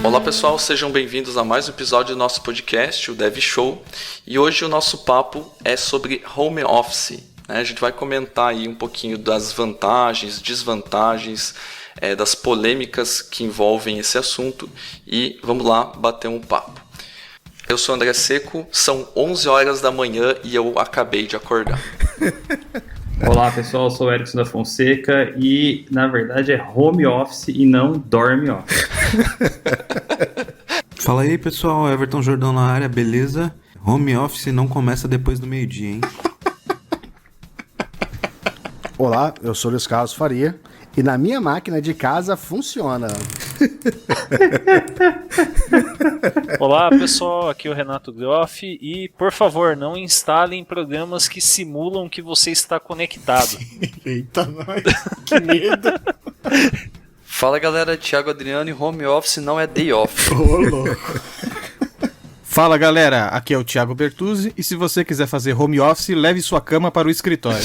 Olá pessoal, sejam bem-vindos a mais um episódio do nosso podcast, o Dev Show. E hoje o nosso papo é sobre home office. A gente vai comentar aí um pouquinho das vantagens, desvantagens, das polêmicas que envolvem esse assunto. E vamos lá bater um papo. Eu sou o André Seco, são 11 horas da manhã e eu acabei de acordar. Olá pessoal, eu sou o Erickson da Fonseca e na verdade é home office e não dorme office. Fala aí pessoal, Everton Jordão na área, beleza? Home office não começa depois do meio-dia, hein? Olá, eu sou o Luiz Carlos Faria e na minha máquina de casa funciona. Olá pessoal, aqui é o Renato Groff e por favor não instalem programas que simulam que você está conectado. Eita, nós, que medo. Fala galera, Thiago Adriano e home office não é day off. Ô, louco. Fala galera, aqui é o Thiago Bertuzzi e se você quiser fazer home office, leve sua cama para o escritório.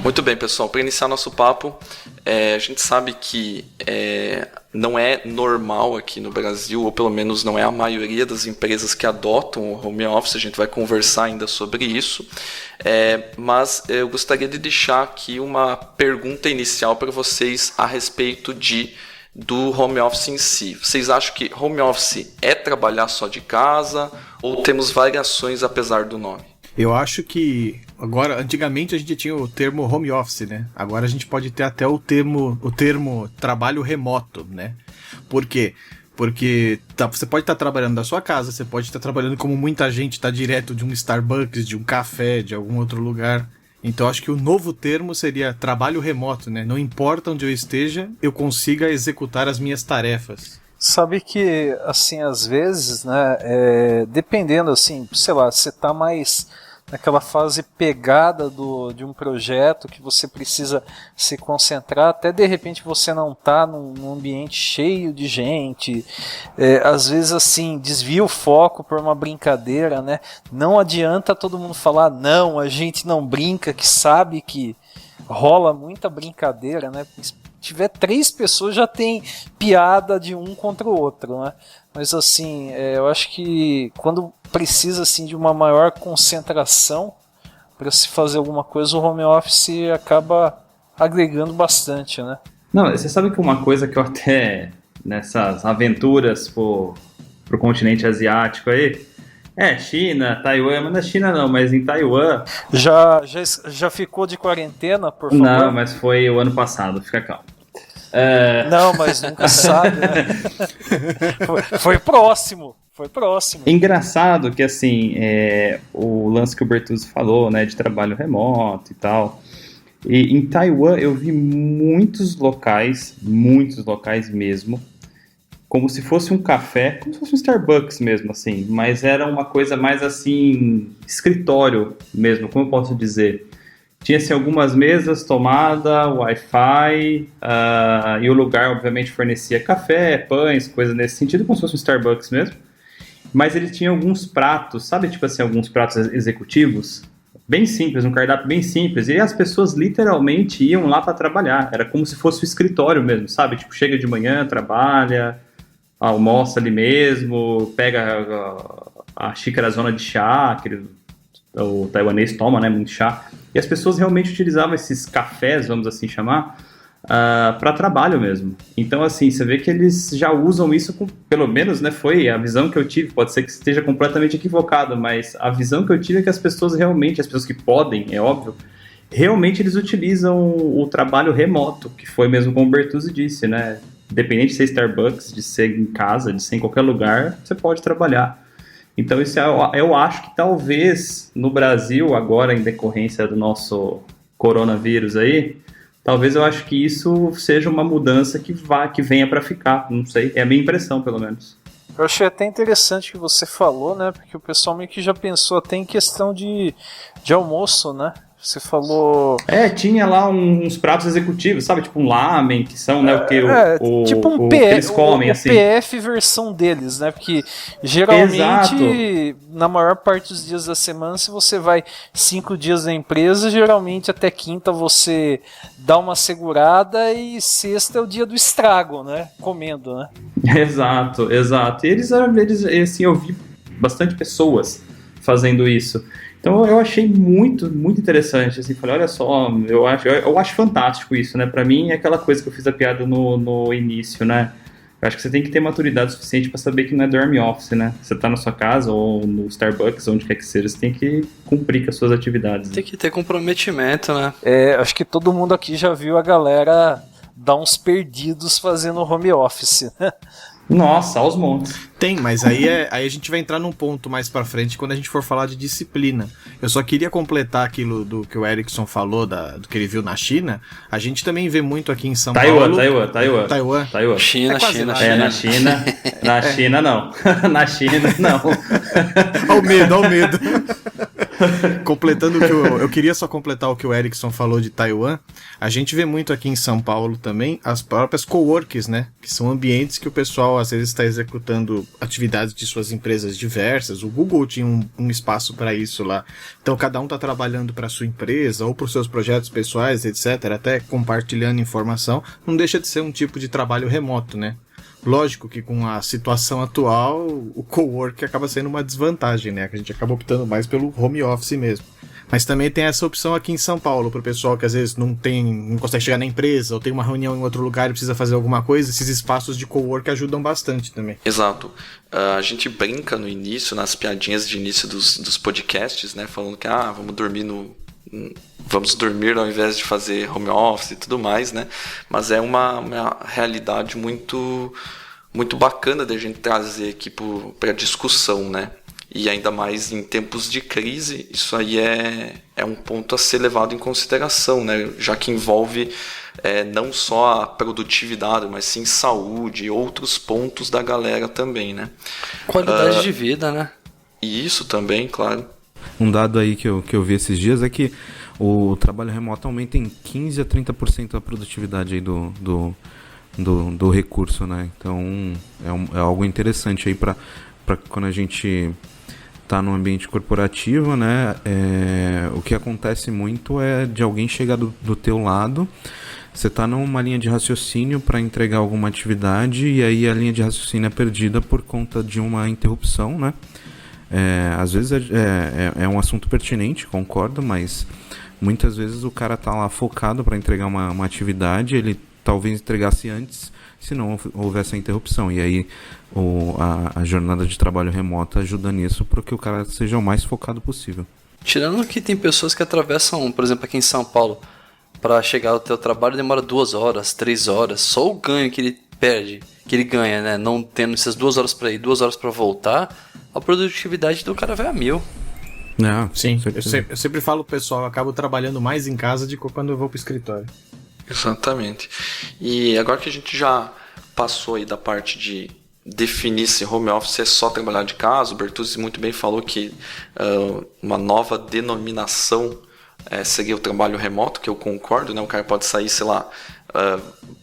Muito bem, pessoal, para iniciar nosso papo, a gente sabe que não é normal aqui no Brasil, ou pelo menos não é a maioria das empresas que adotam o home office, a gente vai conversar ainda sobre isso, mas eu gostaria de deixar aqui uma pergunta inicial para vocês a respeito do home office em si. Vocês acham que home office é trabalhar só de casa ou temos variações apesar do nome? Eu acho que agora, antigamente a gente tinha o termo home office, né? Agora a gente pode ter até o termo trabalho remoto, né? Por quê? Porque você pode estar trabalhando da sua casa, você pode estar trabalhando como muita gente está direto de um Starbucks, de um café, de algum outro lugar. Então acho que o novo termo seria trabalho remoto, né? Não importa onde eu esteja, eu consiga executar as minhas tarefas. Sabe que, assim, às vezes, né, dependendo, assim, sei lá, você tá mais naquela fase pegada de um projeto que você precisa se concentrar, até de repente você não tá num ambiente cheio de gente, às vezes assim, desvia o foco por uma brincadeira, né? Não adianta todo mundo falar, não, a gente não brinca, que sabe que rola muita brincadeira, né? Se tiver 3 pessoas já tem piada de um contra o outro, né? Mas assim, eu acho que quando precisa assim, de uma maior concentração para se fazer alguma coisa, o home office acaba agregando bastante, né? Não, você sabe que uma coisa que eu até, nessas aventuras pro continente asiático aí, China, Taiwan, mas na China não, mas em Taiwan... Já ficou de quarentena, por favor? Não, mas foi o ano passado, fica calmo. Não, mas nunca sabe, né? Foi próximo. Engraçado que, assim, o lance que o Bertuzzi falou, né, de trabalho remoto e tal. E em Taiwan eu vi muitos locais mesmo, como se fosse um café, como se fosse um Starbucks mesmo, assim, mas era uma coisa mais, assim, escritório mesmo, como eu posso dizer. Tinha, assim, algumas mesas, tomada, Wi-Fi, e o lugar, obviamente, fornecia café, pães, coisas nesse sentido, como se fosse um Starbucks mesmo. Mas ele tinha alguns pratos, sabe, tipo assim, alguns pratos executivos, bem simples, um cardápio bem simples, e as pessoas literalmente iam lá para trabalhar. Era como se fosse o escritório mesmo, sabe? Tipo, chega de manhã, trabalha, almoça ali mesmo, pega a xícarazona de chá, que o taiwanês toma, né, muito chá. E as pessoas realmente utilizavam esses cafés, vamos assim chamar, para trabalho mesmo. Então, assim, você vê que eles já usam isso, pelo menos, né, foi a visão que eu tive, pode ser que esteja completamente equivocado, mas a visão que eu tive é que as pessoas realmente, as pessoas que podem, é óbvio, realmente eles utilizam o trabalho remoto, que foi mesmo como o Bertuzzi disse, né, independente de ser Starbucks, de ser em casa, de ser em qualquer lugar, você pode trabalhar. Então, isso eu acho que talvez no Brasil, agora em decorrência do nosso coronavírus aí, talvez eu acho que isso seja uma mudança que venha para ficar, não sei, é a minha impressão pelo menos. Eu achei até interessante o que você falou, né, porque o pessoal meio que já pensou até em questão de almoço, né, Você falou... Tinha lá uns pratos executivos, sabe? Tipo um lamen, que são, né, tipo um que eles comem, o assim. PF versão deles, né? Porque geralmente, Exato. na maior parte dos dias da semana, se você vai 5 dias na empresa, geralmente até quinta você dá uma segurada e sexta é o dia do estrago, né? Comendo, né? Exato. E eles assim, eu vi bastante pessoas fazendo isso. Então eu achei muito, muito interessante, assim, falei, olha só, eu acho fantástico isso, né, pra mim é aquela coisa que eu fiz a piada no início, né, eu acho que você tem que ter maturidade suficiente pra saber que não é dorm office, né, você tá na sua casa ou no Starbucks, onde quer que seja, você tem que cumprir com as suas atividades. Tem que ter comprometimento, né. Acho que todo mundo aqui já viu a galera dar uns perdidos fazendo home office, né? Nossa, aos montes. Tem, mas aí a gente vai entrar num ponto mais pra frente quando a gente for falar de disciplina. Eu só queria completar aquilo do que o Erickson falou, do que ele viu na China. A gente também vê muito aqui em São Paulo. Taiwan. China. Na China não. Na China não. Ao medo. Completando o que eu queria só completar o que o Erickson falou de Taiwan. A gente vê muito aqui em São Paulo também as próprias coworks, né? Que são ambientes que o pessoal às vezes está executando atividades de suas empresas diversas. O Google tinha um espaço para isso lá. Então cada um está trabalhando para sua empresa ou para os seus projetos pessoais, etc. Até compartilhando informação. Não deixa de ser um tipo de trabalho remoto, né? Lógico que com a situação atual, o cowork acaba sendo uma desvantagem, né? Que a gente acaba optando mais pelo home office mesmo. Mas também tem essa opção aqui em São Paulo, pro pessoal que às vezes não consegue chegar na empresa, ou tem uma reunião em outro lugar e precisa fazer alguma coisa, esses espaços de cowork ajudam bastante também. Exato. A gente brinca no início, nas piadinhas de início dos podcasts, né? Falando que, vamos dormir ao invés de fazer home office e tudo mais, né? Mas é uma realidade muito, muito bacana da gente trazer aqui para discussão, né? E ainda mais em tempos de crise, isso aí é um ponto a ser levado em consideração, né? Já que envolve não só a produtividade, mas sim saúde e outros pontos da galera também, né? Qualidade de vida, né? E isso também, claro. Um dado aí que eu vi esses dias é que o trabalho remoto aumenta em 15% a 30% a produtividade aí do recurso, né? Então é algo interessante aí para quando a gente está no ambiente corporativo, né? O que acontece muito é de alguém chegar do teu lado, você está numa linha de raciocínio para entregar alguma atividade e aí a linha de raciocínio é perdida por conta de uma interrupção, né? Às vezes é um assunto pertinente, concordo, mas muitas vezes o cara tá lá focado para entregar uma atividade, ele talvez entregasse antes se não houvesse a interrupção, e aí a jornada de trabalho remota ajuda nisso para que o cara seja o mais focado possível. Tirando que tem pessoas que atravessam, por exemplo, aqui em São Paulo, para chegar ao teu trabalho demora 2 horas, 3 horas, só o ganho que ele perde, que ele ganha, né? Não tendo essas 2 horas para ir, 2 horas para voltar, a produtividade do cara vai a 1000. Sim, eu sempre falo pro pessoal, eu acabo trabalhando mais em casa do que quando eu vou pro escritório. Exatamente. E agora que a gente já passou aí da parte de definir se home office é só trabalhar de casa, o Bertuzzi muito bem falou que uma nova denominação seria o trabalho remoto, que eu concordo, né? O cara pode sair, sei lá,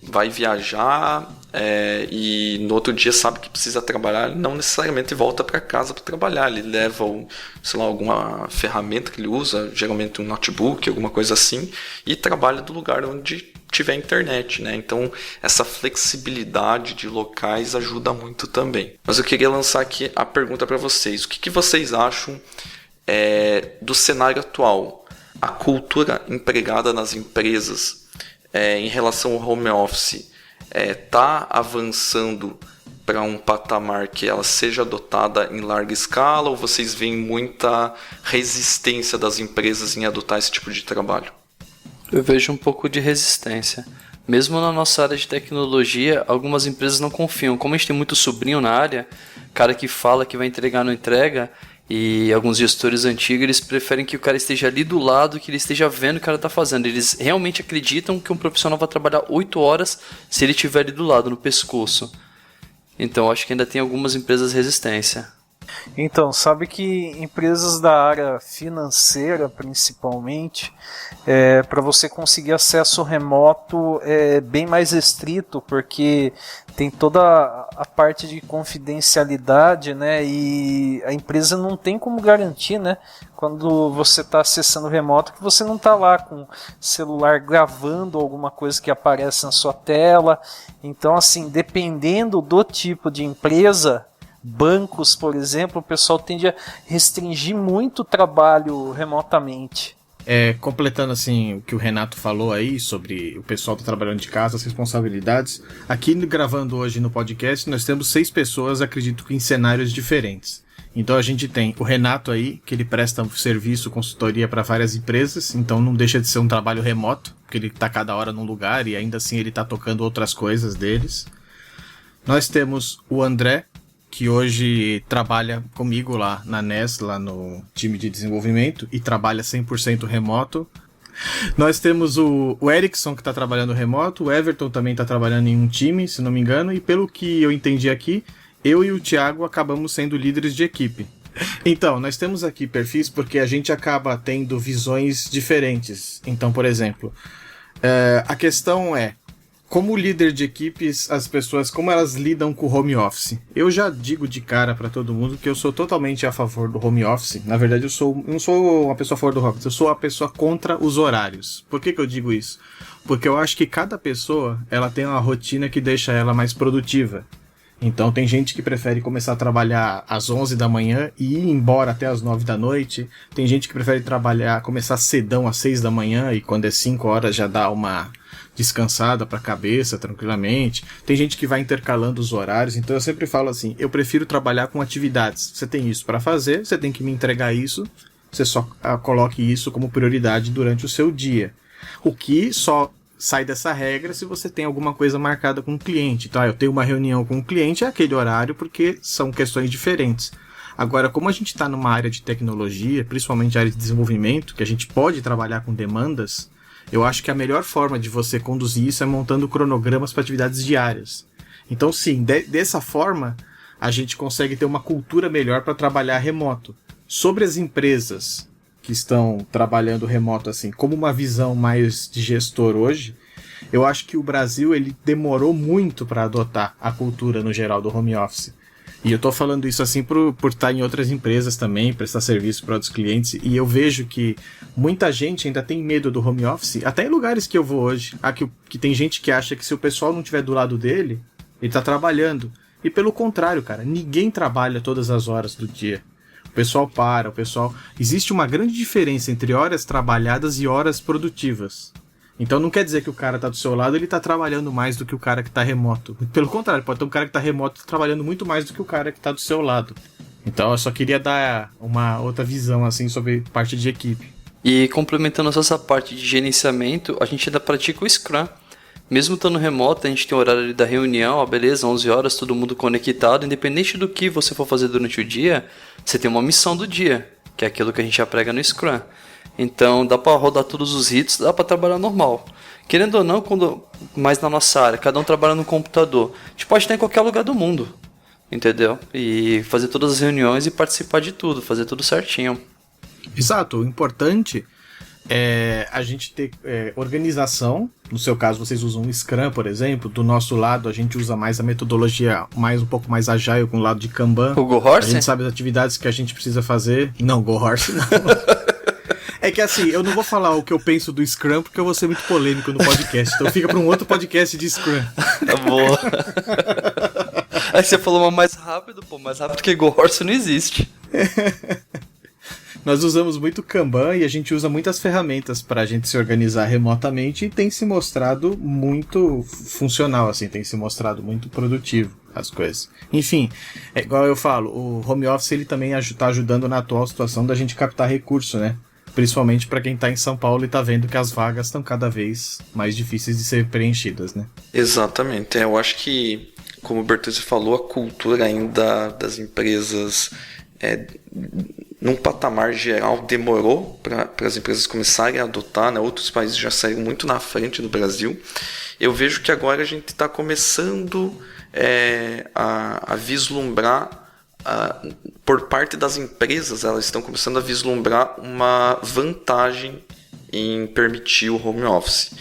vai viajar e no outro dia sabe que precisa trabalhar, ele não necessariamente volta para casa para trabalhar, ele leva sei lá, alguma ferramenta que ele usa, geralmente um notebook, alguma coisa assim, e trabalha do lugar onde tiver internet, né? Então essa flexibilidade de locais ajuda muito também. Mas eu queria lançar aqui a pergunta para vocês: o que vocês acham do cenário atual? A cultura empregada nas empresas em relação ao home office está avançando para um patamar que ela seja adotada em larga escala, ou vocês veem muita resistência das empresas em adotar esse tipo de trabalho? Eu vejo um pouco de resistência. Mesmo na nossa área de tecnologia, algumas empresas não confiam. Como a gente tem muito sobrinho na área, cara que fala que vai entregar não entrega, e alguns gestores antigos, eles preferem que o cara esteja ali do lado, que ele esteja vendo o que o cara está fazendo. Eles realmente acreditam que um profissional vai trabalhar 8 horas se ele estiver ali do lado, no pescoço. Então, acho que ainda tem algumas empresas resistência. Então, sabe que empresas da área financeira, principalmente, para você conseguir acesso remoto é bem mais restrito, porque tem toda a parte de confidencialidade, né? E a empresa não tem como garantir, né? Quando você está acessando remoto, que você não está lá com o celular gravando alguma coisa que aparece na sua tela. Então, assim, dependendo do tipo de empresa, bancos, por exemplo, o pessoal tende a restringir muito o trabalho remotamente. Completando assim o que o Renato falou aí sobre o pessoal tá trabalhando de casa, as responsabilidades. Aqui gravando hoje no podcast, nós temos 6 pessoas, acredito que em cenários diferentes. Então a gente tem o Renato aí, que ele presta serviço, consultoria para várias empresas, então não deixa de ser um trabalho remoto, porque ele tá cada hora num lugar e ainda assim ele tá tocando outras coisas deles. Nós temos o André, que hoje trabalha comigo lá na NES, lá no time de desenvolvimento, e trabalha 100% remoto. Nós temos o Erickson, que está trabalhando remoto, o Everton também está trabalhando em um time, se não me engano, e pelo que eu entendi aqui, eu e o Thiago acabamos sendo líderes de equipe. Então, nós temos aqui perfis porque a gente acaba tendo visões diferentes. Então, por exemplo, a questão é, como líder de equipes, as pessoas, como elas lidam com o home office? Eu já digo de cara para todo mundo que eu sou totalmente a favor do home office. Na verdade, eu não sou uma pessoa a favor do home office, eu sou a pessoa contra os horários. Por que eu digo isso? Porque eu acho que cada pessoa, ela tem uma rotina que deixa ela mais produtiva. Então tem gente que prefere começar a trabalhar às 11 da manhã e ir embora até às 9 da noite. Tem gente que prefere começar cedão às 6 da manhã e quando é 5 horas já dá uma descansada para a cabeça, tranquilamente. Tem gente que vai intercalando os horários. Então eu sempre falo assim, eu prefiro trabalhar com atividades. Você tem isso para fazer, você tem que me entregar isso. Você só coloque isso como prioridade durante o seu dia. O que só sai dessa regra se você tem alguma coisa marcada com o cliente. Então, eu tenho uma reunião com o cliente, é aquele horário, porque são questões diferentes. Agora, como a gente está numa área de tecnologia, principalmente área de desenvolvimento, que a gente pode trabalhar com demandas, eu acho que a melhor forma de você conduzir isso é montando cronogramas para atividades diárias. Então, sim, dessa forma, a gente consegue ter uma cultura melhor para trabalhar remoto. Sobre as empresas que estão trabalhando remoto assim, como uma visão mais de gestor hoje, eu acho que o Brasil ele demorou muito para adotar a cultura no geral do home office. E eu tô falando isso assim por estar em outras empresas também, prestar serviço para outros clientes, e eu vejo que muita gente ainda tem medo do home office, até em lugares que eu vou hoje, que tem gente que acha que se o pessoal não estiver do lado dele, ele tá trabalhando. E pelo contrário, cara, ninguém trabalha todas as horas do dia. O pessoal existe uma grande diferença entre horas trabalhadas e horas produtivas. Então não quer dizer que o cara tá do seu lado, ele tá trabalhando mais do que o cara que tá remoto. Pelo contrário, pode ter um cara que tá remoto trabalhando muito mais do que o cara que tá do seu lado. Então eu só queria dar uma outra visão assim sobre parte de equipe. E complementando essa parte de gerenciamento, a gente ainda pratica o Scrum. Mesmo estando remoto, a gente tem o horário da reunião, beleza, 11 horas, todo mundo conectado. Independente do que você for fazer durante o dia, você tem uma missão do dia, que é aquilo que a gente já prega no Scrum. Então, dá para rodar todos os hits, dá para trabalhar normal. Querendo ou não, mais na nossa área, cada um trabalha no computador. A gente pode estar em qualquer lugar do mundo, entendeu? E fazer todas as reuniões e participar de tudo, fazer tudo certinho. Exato, o importante é a gente ter organização. No seu caso, vocês usam um Scrum, por exemplo. Do nosso lado, a gente usa mais a metodologia um pouco mais agile, com o lado de Kanban. O Go Horse? A gente sabe as atividades que a gente precisa fazer. Não, Go Horse não. É que assim, eu não vou falar o que eu penso do Scrum, porque eu vou ser muito polêmico no podcast. Então fica para um outro podcast de Scrum. Tá boa. Aí você falou mais rápido, mais rápido que Go Horse não existe. Nós usamos muito Kanban e a gente usa muitas ferramentas para a gente se organizar remotamente e tem se mostrado muito funcional, assim, tem se mostrado muito produtivo as coisas. Enfim, é igual eu falo, o home office ele também está ajudando na atual situação da gente captar recurso, né? Principalmente para quem está em São Paulo e está vendo que as vagas estão cada vez mais difíceis de ser preenchidas, né? Exatamente, eu acho que, como o Bertuzzi falou, a cultura ainda das empresas num patamar geral demorou para as empresas começarem a adotar, né? Outros países já saíram muito na frente do Brasil. Eu vejo que agora a gente está começando a vislumbrar por parte das empresas, elas estão começando a vislumbrar uma vantagem em permitir o home office.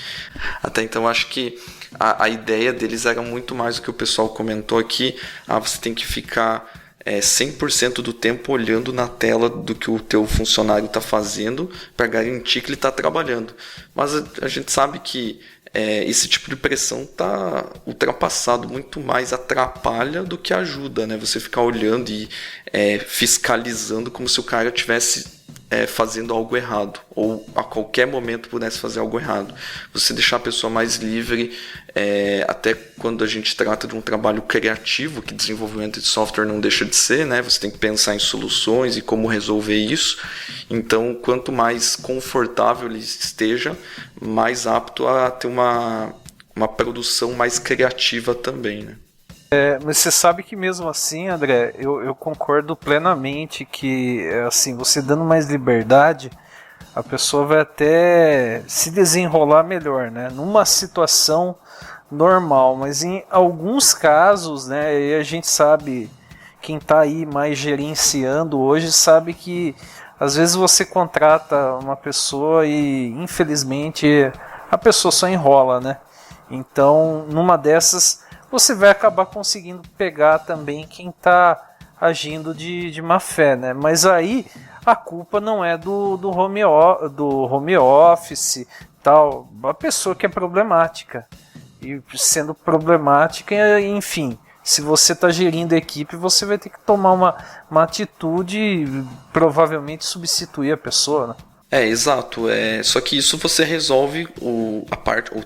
Até então, acho que a ideia deles era muito mais do que o pessoal comentou aqui. Você tem que ficar 100% do tempo olhando na tela do que o teu funcionário está fazendo para garantir que ele está trabalhando. Mas a gente sabe que esse tipo de pressão está ultrapassado, muito mais atrapalha do que ajuda, né? Você ficar olhando e fiscalizando como se o cara tivesse fazendo algo errado, ou a qualquer momento pudesse fazer algo errado. Você deixar a pessoa mais livre, até quando a gente trata de um trabalho criativo, que desenvolvimento de software não deixa de ser, né? Você tem que pensar em soluções e como resolver isso. Então, quanto mais confortável ele esteja, mais apto a ter uma produção mais criativa também, né? Mas você sabe que mesmo assim, André, eu concordo plenamente que assim, você dando mais liberdade, a pessoa vai até se desenrolar melhor, né? Numa situação normal, mas em alguns casos, né, e a gente sabe, quem está aí mais gerenciando hoje sabe que às vezes você contrata uma pessoa e infelizmente a pessoa só enrola, né? Então, numa dessas você vai acabar conseguindo pegar também quem está agindo de má fé, né? Mas aí a culpa não é do home office, tal, a pessoa que é problemática. E sendo problemática, enfim, se você está gerindo a equipe, você vai ter que tomar uma atitude e provavelmente substituir a pessoa, né? Exato. Só que isso você resolve, o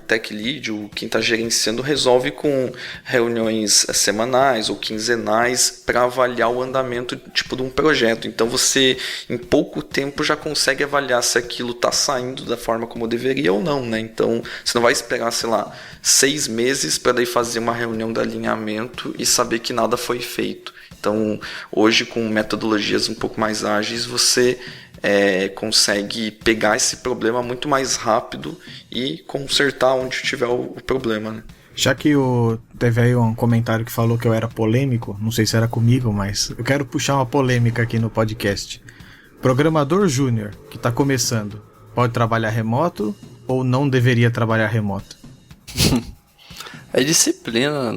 tech lead, quem está gerenciando, resolve com reuniões semanais ou quinzenais para avaliar o andamento tipo de um projeto. Então você, em pouco tempo, já consegue avaliar se aquilo está saindo da forma como deveria ou não, né? Então você não vai esperar, 6 meses para daí fazer uma reunião de alinhamento e saber que nada foi feito. Então hoje, com metodologias um pouco mais ágeis, você consegue pegar esse problema muito mais rápido e consertar onde tiver o problema, né? Já que teve aí um comentário que falou que eu era polêmico, não sei se era comigo, mas eu quero puxar uma polêmica aqui no podcast. Programador júnior que está começando, pode trabalhar remoto ou não deveria trabalhar remoto? É disciplina.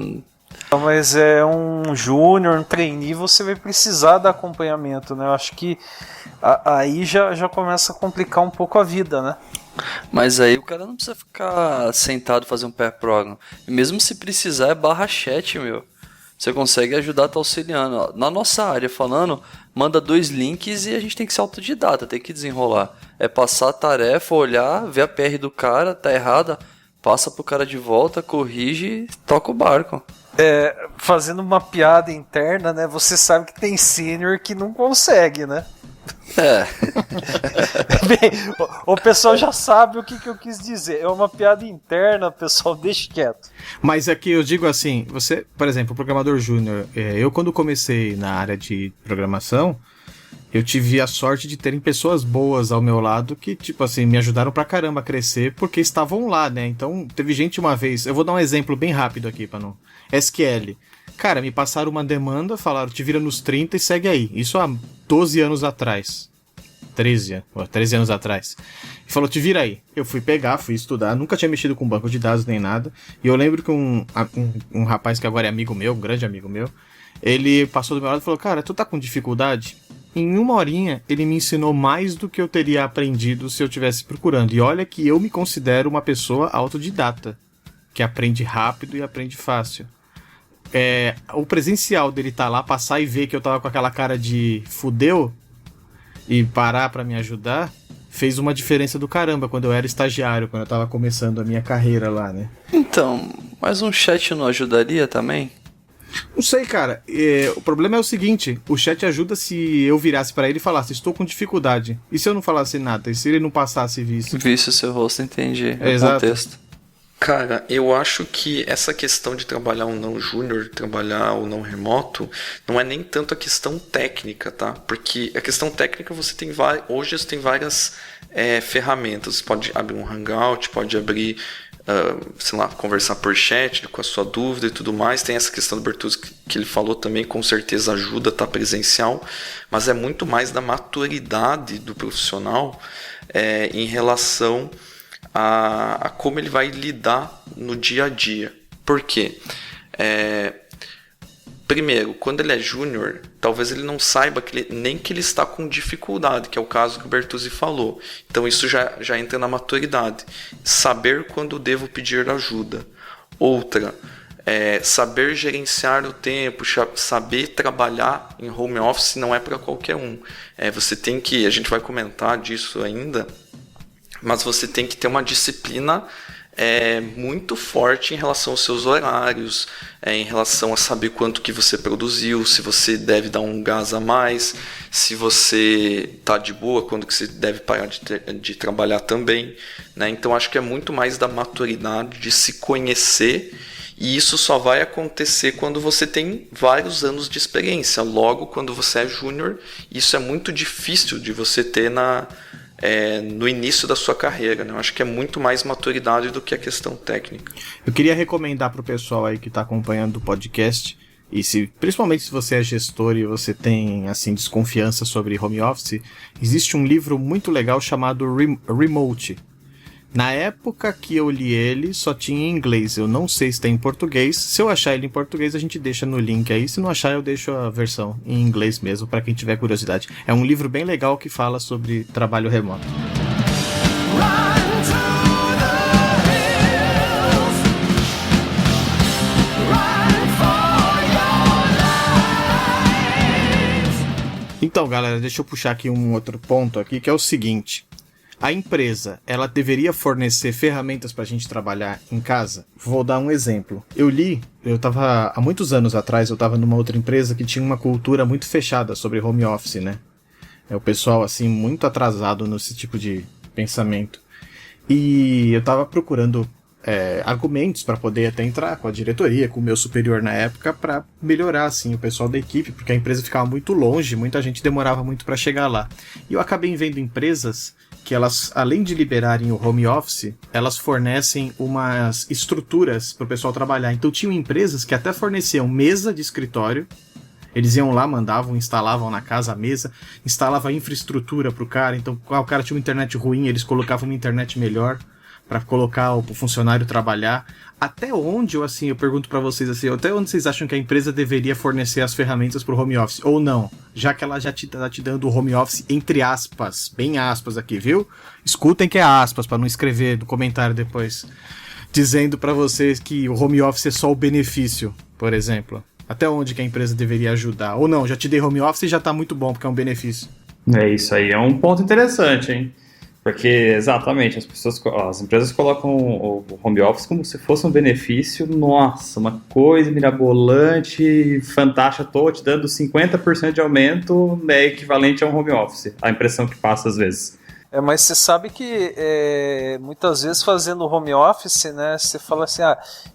Mas um júnior, um trainee, você vai precisar de acompanhamento, né? Eu acho que aí já começa a complicar um pouco a vida, né? Mas aí o cara não precisa ficar sentado e fazer um pair program. E mesmo se precisar, é barra chat, meu. Você consegue ajudar, tá auxiliando. Ó, na nossa área, falando, manda 2 links e a gente tem que ser autodidata, tem que desenrolar. É passar a tarefa, olhar, ver a PR do cara, tá errada, passa pro cara de volta, corrige e toca o barco. Fazendo uma piada interna, né? Você sabe que tem sênior que não consegue, né? Bem, o pessoal já sabe o que eu quis dizer. É uma piada interna, pessoal, deixa quieto. Mas aqui eu digo assim, você, por exemplo, programador júnior, eu quando comecei na área de programação, eu tive a sorte de terem pessoas boas ao meu lado que, tipo assim, me ajudaram pra caramba a crescer porque estavam lá, né? Então, teve gente uma vez, eu vou dar um exemplo bem rápido aqui pra não... SQL. Cara, me passaram uma demanda, falaram, te vira nos 30 e segue aí. Isso há 12 anos atrás. 13 anos atrás. E falou, te vira aí. Eu fui pegar, fui estudar, nunca tinha mexido com banco de dados nem nada. E eu lembro que um rapaz que agora é amigo meu, um grande amigo meu, ele passou do meu lado e falou, cara, tu tá com dificuldade? Em 1 horinha, ele me ensinou mais do que eu teria aprendido se eu tivesse procurando. E olha que eu me considero uma pessoa autodidata, que aprende rápido e aprende fácil. O presencial dele tá lá, passar e ver que eu tava com aquela cara de fudeu e parar pra me ajudar, fez uma diferença do caramba quando eu era estagiário, quando eu tava começando a minha carreira lá, né? Então, mas um chat não ajudaria também? Não sei, cara. O problema é o seguinte, o chat ajuda se eu virasse pra ele e falasse, estou com dificuldade. E se eu não falasse nada? E se ele não passasse visto? Visse o seu rosto, entendi. Exato. Contexto. Cara, eu acho que essa questão de trabalhar ou não júnior, trabalhar ou não remoto, não é nem tanto a questão técnica, tá? Porque a questão técnica hoje você tem várias ferramentas. Você pode abrir um Hangout, pode abrir, conversar por chat com a sua dúvida e tudo mais. Tem essa questão do Bertuzzi que ele falou também com certeza ajuda a estar presencial, mas é muito mais da maturidade do profissional em relação a como ele vai lidar no dia a dia. Por quê? Primeiro, quando ele é júnior, talvez ele não saiba nem que ele está com dificuldade, que é o caso que o Bertuzzi falou. Então isso já entra na maturidade. Saber quando devo pedir ajuda. Outra, saber gerenciar o tempo, saber trabalhar em home office não é para qualquer um. Você tem que, a gente vai comentar disso ainda, mas você tem que ter uma disciplina muito forte em relação aos seus horários, em relação a saber quanto que você produziu, se você deve dar um gás a mais, se você está de boa, quando que você deve parar de trabalhar também, né? Então acho que é muito mais da maturidade, de se conhecer, e isso só vai acontecer quando você tem vários anos de experiência. Logo, quando você é júnior, isso é muito difícil de você ter no início da sua carreira, né? Eu acho que é muito mais maturidade do que a questão técnica. Eu queria recomendar para o pessoal aí que está acompanhando o podcast, e principalmente se você é gestor e você tem assim desconfiança sobre home office, existe um livro muito legal chamado Remote. Na época que eu li ele, só tinha em inglês. Eu não sei se tem em português. Se eu achar ele em português, a gente deixa no link aí. Se não achar, eu deixo a versão em inglês mesmo, para quem tiver curiosidade. É um livro bem legal que fala sobre trabalho remoto. Então, galera, deixa eu puxar aqui um outro ponto aqui, que é o seguinte. A empresa, ela deveria fornecer ferramentas para a gente trabalhar em casa? Vou dar um exemplo. Há muitos anos atrás, eu estava numa outra empresa que tinha uma cultura muito fechada sobre home office, né? O pessoal, assim, muito atrasado nesse tipo de pensamento. E eu estava procurando argumentos para poder até entrar com a diretoria, com o meu superior na época, para melhorar, assim, o pessoal da equipe, porque a empresa ficava muito longe, muita gente demorava muito para chegar lá. E eu acabei vendo empresas que elas, além de liberarem o home office, elas fornecem umas estruturas para o pessoal trabalhar. Então tinham empresas que até forneciam mesa de escritório, eles iam lá, mandavam, instalavam na casa a mesa, instalavam a infraestrutura para o cara, então o cara tinha uma internet ruim, eles colocavam uma internet melhor para colocar o funcionário trabalhar. Até onde, eu pergunto para vocês assim, até onde vocês acham que a empresa deveria fornecer as ferramentas para o home office? Ou não? Já que ela já está te dando o home office entre aspas, bem aspas aqui, viu? Escutem que é aspas, para não escrever no comentário depois, dizendo para vocês que o home office é só o benefício, por exemplo. Até onde que a empresa deveria ajudar? Ou não, já te dei home office e já está muito bom, porque é um benefício. Isso aí é um ponto interessante, hein? Porque, exatamente, as empresas colocam o home office como se fosse um benefício, nossa, uma coisa mirabolante, fantástica, estou te dando 50% de aumento, é equivalente a um home office, a impressão que passa às vezes. Mas você sabe que muitas vezes fazendo home office, né, você fala assim,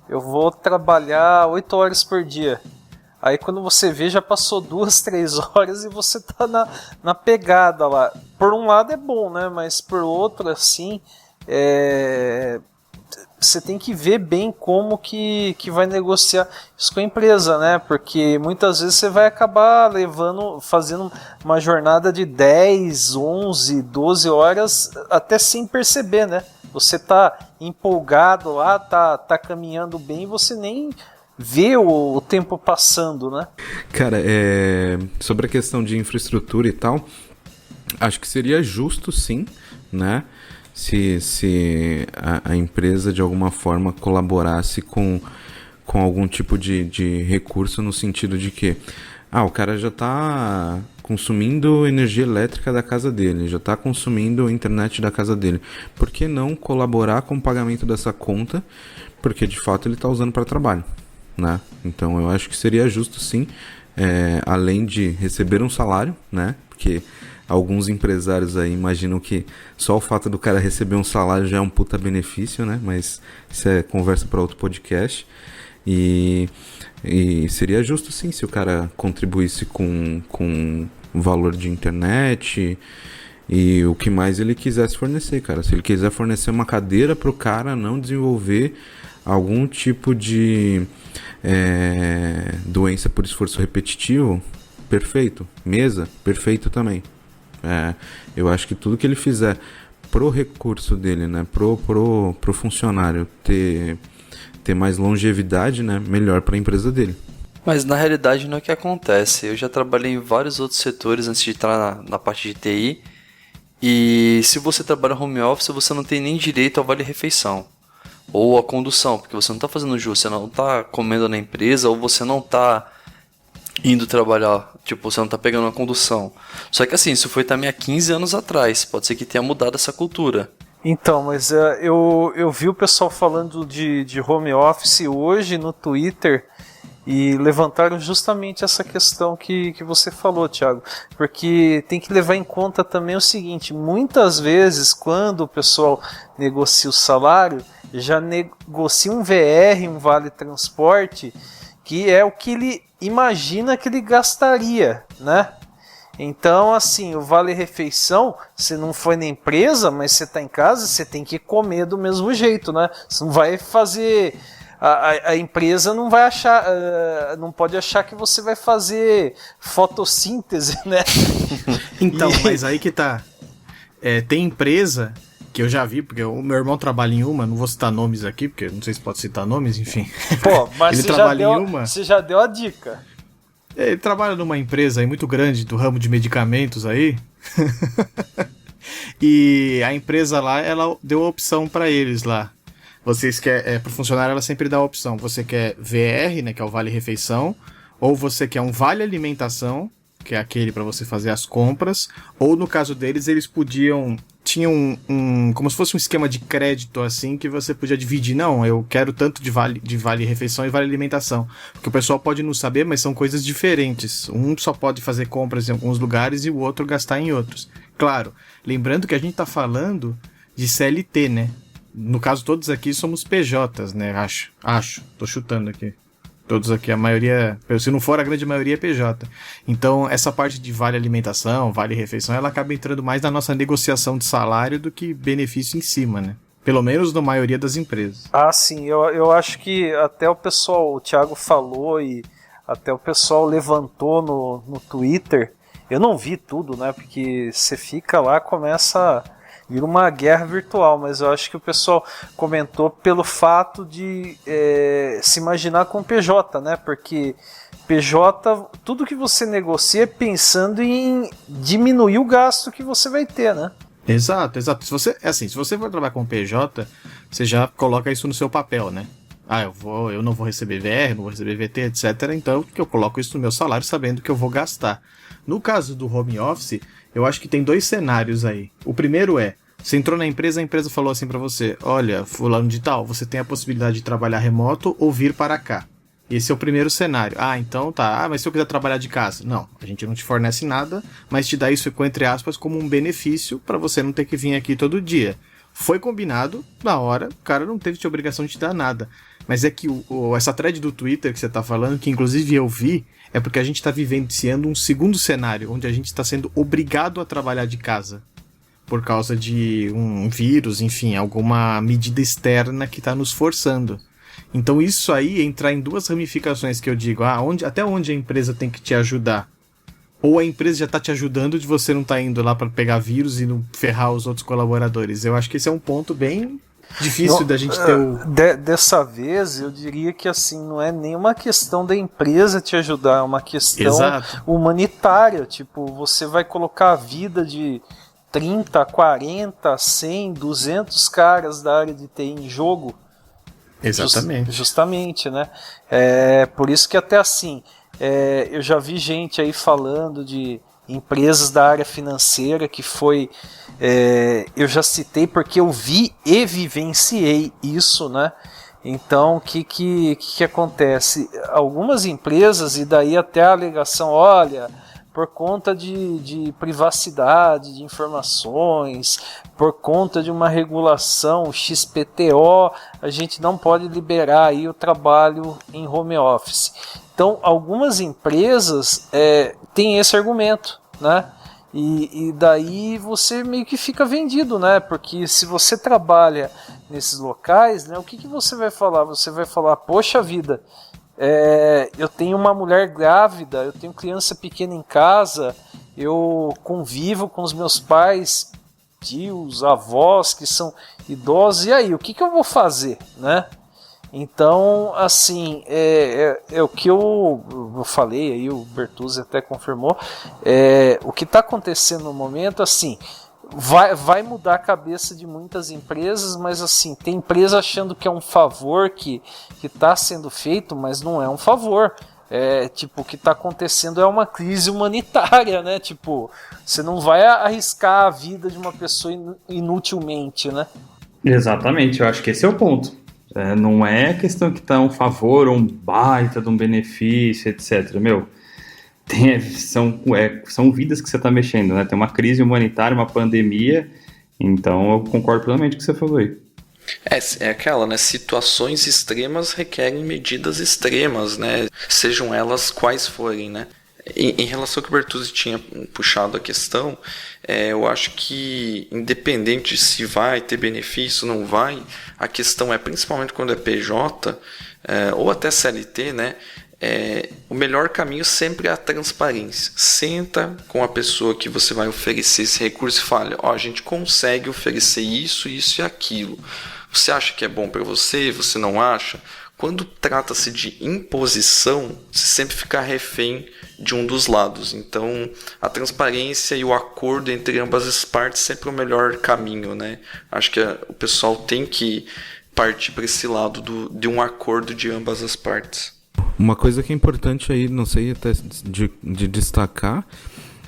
eu vou trabalhar 8 horas por dia. Aí quando você vê, já passou 2, 3 horas e você tá na pegada lá. Por um lado é bom, né? Mas por outro, assim, você tem que ver bem como que vai negociar isso com a empresa, né? Porque muitas vezes você vai acabar fazendo uma jornada de 10, 11, 12 horas até sem perceber, né? Você tá empolgado lá, tá caminhando bem e você nem vê o tempo passando, né? Cara, sobre a questão de infraestrutura e tal, acho que seria justo, sim, né? Se a empresa de alguma forma colaborasse com algum tipo de recurso, no sentido de que o cara já está consumindo energia elétrica da casa dele, já está consumindo a internet da casa dele. Por que não colaborar com o pagamento dessa conta? Porque de fato ele está usando para trabalho, né? Então eu acho que seria justo, sim, além de receber um salário, né? Porque alguns empresários aí imaginam que só o fato do cara receber um salário já é um puta benefício, né? Mas isso é conversa para outro podcast. E seria justo, sim, se o cara contribuísse com o valor de internet e o que mais ele quisesse fornecer, cara. Se ele quiser fornecer uma cadeira pro cara não desenvolver algum tipo de doença por esforço repetitivo, perfeito. Mesa, perfeito também. Eu acho que tudo que ele fizer pro recurso dele, né, pro funcionário ter mais longevidade, né, melhor para a empresa dele. Mas na realidade não é o que acontece. Eu já trabalhei em vários outros setores antes de entrar na parte de TI. E se você trabalha home office, você não tem nem direito ao vale-refeição. Ou a condução, porque você não está fazendo jus, você não está comendo na empresa, ou você não está indo trabalhar, tipo, você não está pegando uma condução. Só que assim, isso foi também há 15 anos atrás, pode ser que tenha mudado essa cultura. Então, mas eu vi o pessoal falando de home office hoje no Twitter e levantaram justamente essa questão que você falou, Thiago, porque tem que levar em conta também o seguinte, muitas vezes quando o pessoal negocia o salário, já negocia um VR, um vale transporte, que é o que ele imagina que ele gastaria, né? Então, assim, o vale-refeição, você não foi na empresa, mas você está em casa, você tem que comer do mesmo jeito, né? Você não vai fazer... A empresa não vai achar, não pode achar que você vai fazer fotossíntese, né? Então, mas aí que tá. Tem empresa que eu já vi, porque o meu irmão trabalha em uma, não vou citar nomes aqui, porque não sei se pode citar nomes, enfim. Pô, mas ele trabalha em uma. Você já deu a dica. Ele trabalha numa empresa aí muito grande do ramo de medicamentos aí. E a empresa lá, ela deu a opção para eles lá. Vocês querem, pro funcionário ela sempre dá a opção. Você quer VR, né, que é o vale refeição, ou você quer um vale alimentação, que é aquele para você fazer as compras, ou no caso deles eles tinham como se fosse um esquema de crédito assim que você podia dividir. Não, eu quero tanto de vale refeição e vale alimentação, porque o pessoal pode não saber, mas são coisas diferentes. Um só pode fazer compras em alguns lugares e o outro gastar em outros. Claro, lembrando que a gente tá falando de CLT, né? No caso, todos aqui somos PJs, né? Acho. Tô chutando aqui. Todos aqui, a maioria... Se não for, a grande maioria é PJ. Então, essa parte de vale alimentação, vale refeição, ela acaba entrando mais na nossa negociação de salário do que benefício em cima, né? Pelo menos na maioria das empresas. Ah, sim. Eu acho que até o pessoal, o Thiago falou e até o pessoal levantou no Twitter. Eu não vi tudo, né? Porque você fica lá, começa... Vira uma guerra virtual, mas eu acho que o pessoal comentou pelo fato de se imaginar com PJ, né? Porque PJ, tudo que você negocia é pensando em diminuir o gasto que você vai ter, né? Exato. Se você for trabalhar com PJ, você já coloca isso no seu papel, né? Eu não vou receber VR, não vou receber VT, etc. Então, eu coloco isso no meu salário sabendo que eu vou gastar. No caso do home office, eu acho que tem 2 cenários aí. O primeiro você entrou na empresa, a empresa falou assim pra você, olha, fulano de tal, você tem a possibilidade de trabalhar remoto ou vir para cá. Esse é o primeiro cenário. Então tá, mas se eu quiser trabalhar de casa? Não, a gente não te fornece nada, mas te dá isso, entre aspas, como um benefício pra você não ter que vir aqui todo dia. Foi combinado, na hora, o cara não teve obrigação de te dar nada. Mas é que essa thread do Twitter que você tá falando, que inclusive eu vi, é porque a gente tá vivenciando um segundo cenário, onde a gente tá sendo obrigado a trabalhar de casa. Por causa de um vírus, enfim, alguma medida externa que tá nos forçando. Então isso aí entra em 2 ramificações que eu digo, até onde a empresa tem que te ajudar? Ou a empresa já tá te ajudando de você não tá indo lá para pegar vírus e não ferrar os outros colaboradores. Eu acho que esse é um ponto bem difícil da gente ter o... Dessa vez, eu diria que assim, não é nenhuma questão da empresa te ajudar, é uma questão humanitária. Tipo, você vai colocar a vida de 30, 40, 100, 200 caras da área de TI em jogo. Exatamente. Justamente, né? Por isso que até assim, eu já vi gente aí falando de empresas da área financeira que foi... eu já citei porque eu vi e vivenciei isso, né? Então, o que acontece? Algumas empresas, e daí até a alegação, olha... por conta de privacidade de informações, por conta de uma regulação XPTO, a gente não pode liberar aí o trabalho em home office. Então, algumas empresas têm esse argumento, né? E daí você meio que fica vendido, né? Porque se você trabalha nesses locais, né, o que você vai falar? Você vai falar, poxa vida, eu tenho uma mulher grávida, eu tenho criança pequena em casa, eu convivo com os meus pais, tios, avós que são idosos, e aí, o que eu vou fazer, né? Então, assim, é o que eu falei, aí o Bertuzzi até confirmou, o que está acontecendo no momento, assim, vai mudar a cabeça de muitas empresas, mas assim, tem empresa achando que é um favor que está sendo feito, mas não é um favor. Tipo, o que está acontecendo é uma crise humanitária, né? Tipo, você não vai arriscar a vida de uma pessoa inutilmente, né? Exatamente, eu acho que esse é o ponto. Não é questão que tá um favor ou um baita de um benefício, etc. Meu, são vidas que você está mexendo, né? Tem uma crise humanitária, uma pandemia, então eu concordo plenamente com o que você falou aí. É aquela, né? Situações extremas requerem medidas extremas, né? Sejam elas quais forem, né? Em relação ao que o Bertuzzi tinha puxado a questão, eu acho que independente se vai ter benefício ou não vai, a questão principalmente quando é PJ, ou até CLT, né? O melhor caminho sempre é a transparência. Senta com a pessoa que você vai oferecer esse recurso e fala, a gente consegue oferecer isso, isso e aquilo. Você acha que é bom para você? Você não acha? Quando trata-se de imposição, você sempre fica refém de um dos lados. Então, a transparência e o acordo entre ambas as partes sempre é o melhor caminho, né? Acho que o pessoal tem que partir para esse lado de um acordo de ambas as partes. Uma coisa que é importante aí, não sei até de destacar,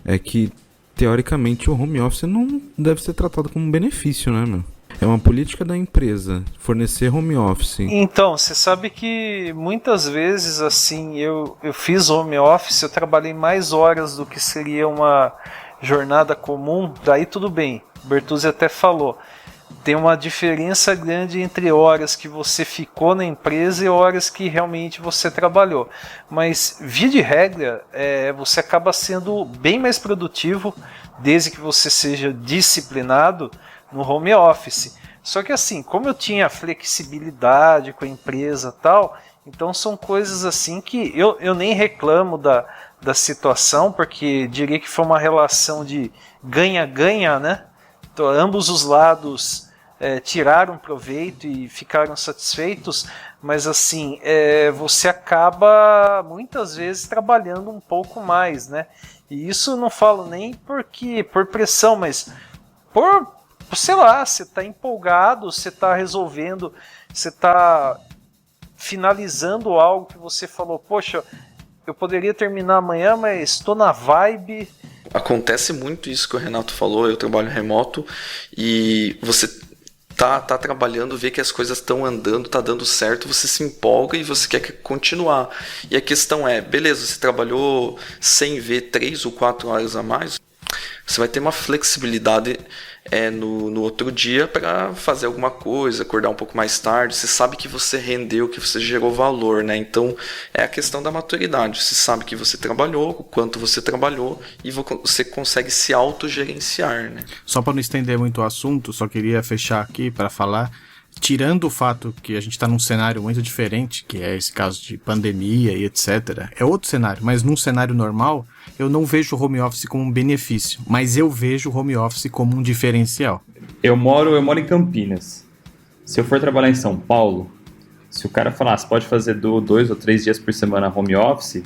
é que, teoricamente, o home office não deve ser tratado como um benefício, né, meu? É uma política da empresa, fornecer home office. Então, você sabe que muitas vezes, assim, eu fiz home office, eu trabalhei mais horas do que seria uma jornada comum, daí tudo bem, o Bertuzzi até falou. Tem uma diferença grande entre horas que você ficou na empresa e horas que realmente você trabalhou. Mas, via de regra, você acaba sendo bem mais produtivo, desde que você seja disciplinado, no home office. Só que assim, como eu tinha flexibilidade com a empresa e tal, então são coisas assim que eu nem reclamo da situação, porque diria que foi uma relação de ganha-ganha, né? Então, ambos os lados tiraram proveito e ficaram satisfeitos, mas assim, você acaba muitas vezes trabalhando um pouco mais, né? E isso eu não falo nem por pressão, mas sei lá, você está empolgado, você está resolvendo, você está finalizando algo que você falou, poxa, eu poderia terminar amanhã, mas estou na vibe. Acontece muito isso que o Renato falou, eu trabalho remoto e você tá trabalhando, vê que as coisas estão andando, tá dando certo, você se empolga e você quer continuar. E a questão beleza, você trabalhou sem ver 3 ou 4 horas a mais, você vai ter uma flexibilidade no outro dia para fazer alguma coisa, acordar um pouco mais tarde. Você sabe que você rendeu, que você gerou valor, né? Então é a questão da maturidade. Você sabe que você trabalhou, o quanto você trabalhou e você consegue se autogerenciar, né? Só para não estender muito o assunto, só queria fechar aqui para falar. Tirando o fato que a gente está num cenário muito diferente, que é esse caso de pandemia e etc., é outro cenário, mas num cenário normal, eu não vejo o home office como um benefício, mas eu vejo o home office como um diferencial. Eu moro em Campinas. Se eu for trabalhar em São Paulo, se o cara falar, você pode fazer 2 ou 3 dias por semana home office,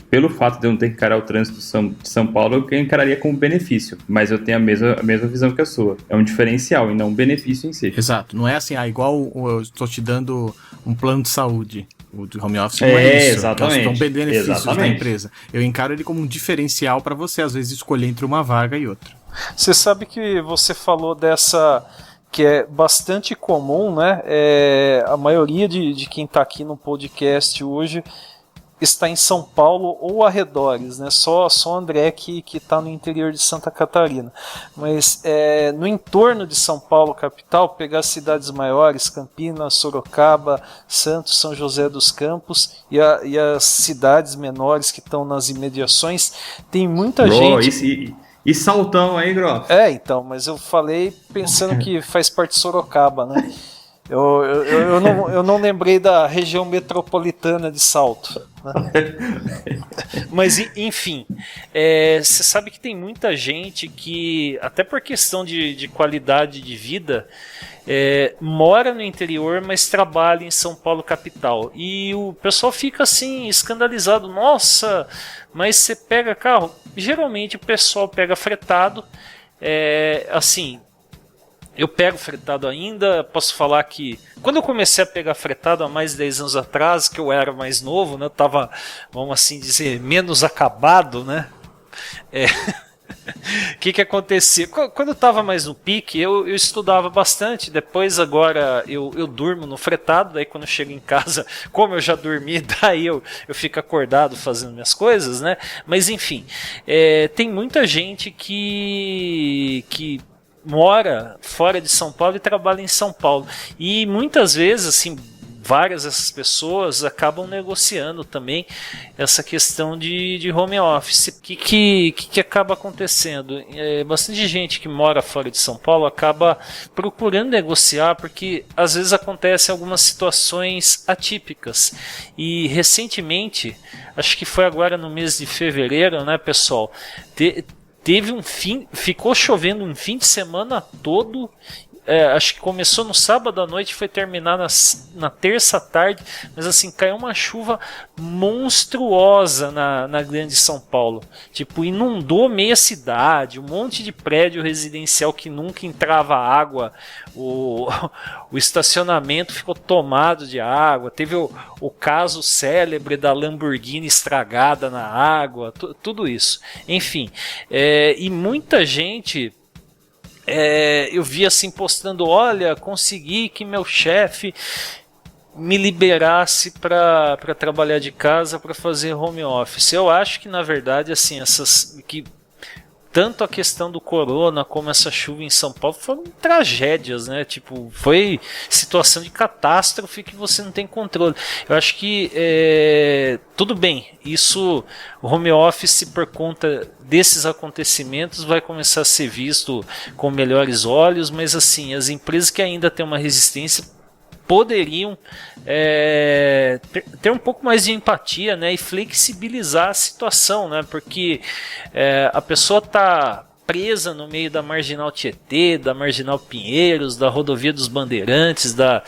pelo fato de eu não ter que encarar o trânsito de São Paulo, eu encararia como benefício, mas eu tenho a mesma visão que a sua. É um diferencial e não um benefício em si. Exato, não é assim, igual eu estou te dando um plano de saúde. O home office não é isso. Exatamente. São benefícios Exatamente. da empresa. Eu encaro ele como um diferencial para você, às vezes, escolher entre uma vaga e outra. Você sabe que você falou dessa, que é bastante comum, né? A maioria de quem está aqui no podcast hoje está em São Paulo ou arredores, né? Só o André que está no interior de Santa Catarina. Mas no entorno de São Paulo, capital, pegar as cidades maiores, Campinas, Sorocaba, Santos, São José dos Campos e as cidades menores que estão nas imediações, tem muita gente... E Saltão aí, Groff? Então, mas eu falei pensando que faz parte de Sorocaba, né? Eu não lembrei da região metropolitana de Salto. Mas enfim, você sabe que tem muita gente que, até por questão de qualidade de vida, mora no interior, mas trabalha em São Paulo capital. E o pessoal fica assim, escandalizado. Nossa, mas você pega carro? Geralmente o pessoal pega fretado. Assim, eu pego fretado ainda. Posso falar que quando eu comecei a pegar fretado há mais de 10 anos atrás, que eu era mais novo, né, eu estava, vamos assim dizer, menos acabado, né? O que acontecia? Quando eu estava mais no pique, eu estudava bastante. Depois, agora, eu durmo no fretado. Daí, quando eu chego em casa, como eu já dormi, daí eu fico acordado fazendo minhas coisas, né? Mas, enfim, tem muita gente que mora fora de São Paulo e trabalha em São Paulo. E muitas vezes, assim, várias dessas pessoas acabam negociando também essa questão de home office. O que acaba acontecendo? Bastante gente que mora fora de São Paulo acaba procurando negociar, porque às vezes acontecem algumas situações atípicas. E recentemente, acho que foi agora no mês de fevereiro, né, pessoal? Ficou chovendo um fim de semana todo. Acho que começou no sábado à noite, foi terminar na terça à tarde, mas assim, caiu uma chuva monstruosa na grande São Paulo. Tipo, inundou meia cidade, um monte de prédio residencial que nunca entrava água, o estacionamento ficou tomado de água, teve o caso célebre da Lamborghini estragada na água, tudo isso. Enfim, e muita gente... eu vi assim postando: olha, consegui que meu chefe me liberasse para trabalhar de casa, para fazer home office. Eu acho que, na verdade, assim, tanto a questão do corona como essa chuva em São Paulo foram tragédias, né? Tipo, foi situação de catástrofe que você não tem controle. Eu acho que tudo bem, isso, o home office, por conta desses acontecimentos, vai começar a ser visto com melhores olhos, mas assim, as empresas que ainda têm uma resistência poderiam ter um pouco mais de empatia, né, e flexibilizar a situação, né, porque a pessoa está presa no meio da Marginal Tietê, da Marginal Pinheiros, da Rodovia dos Bandeirantes, da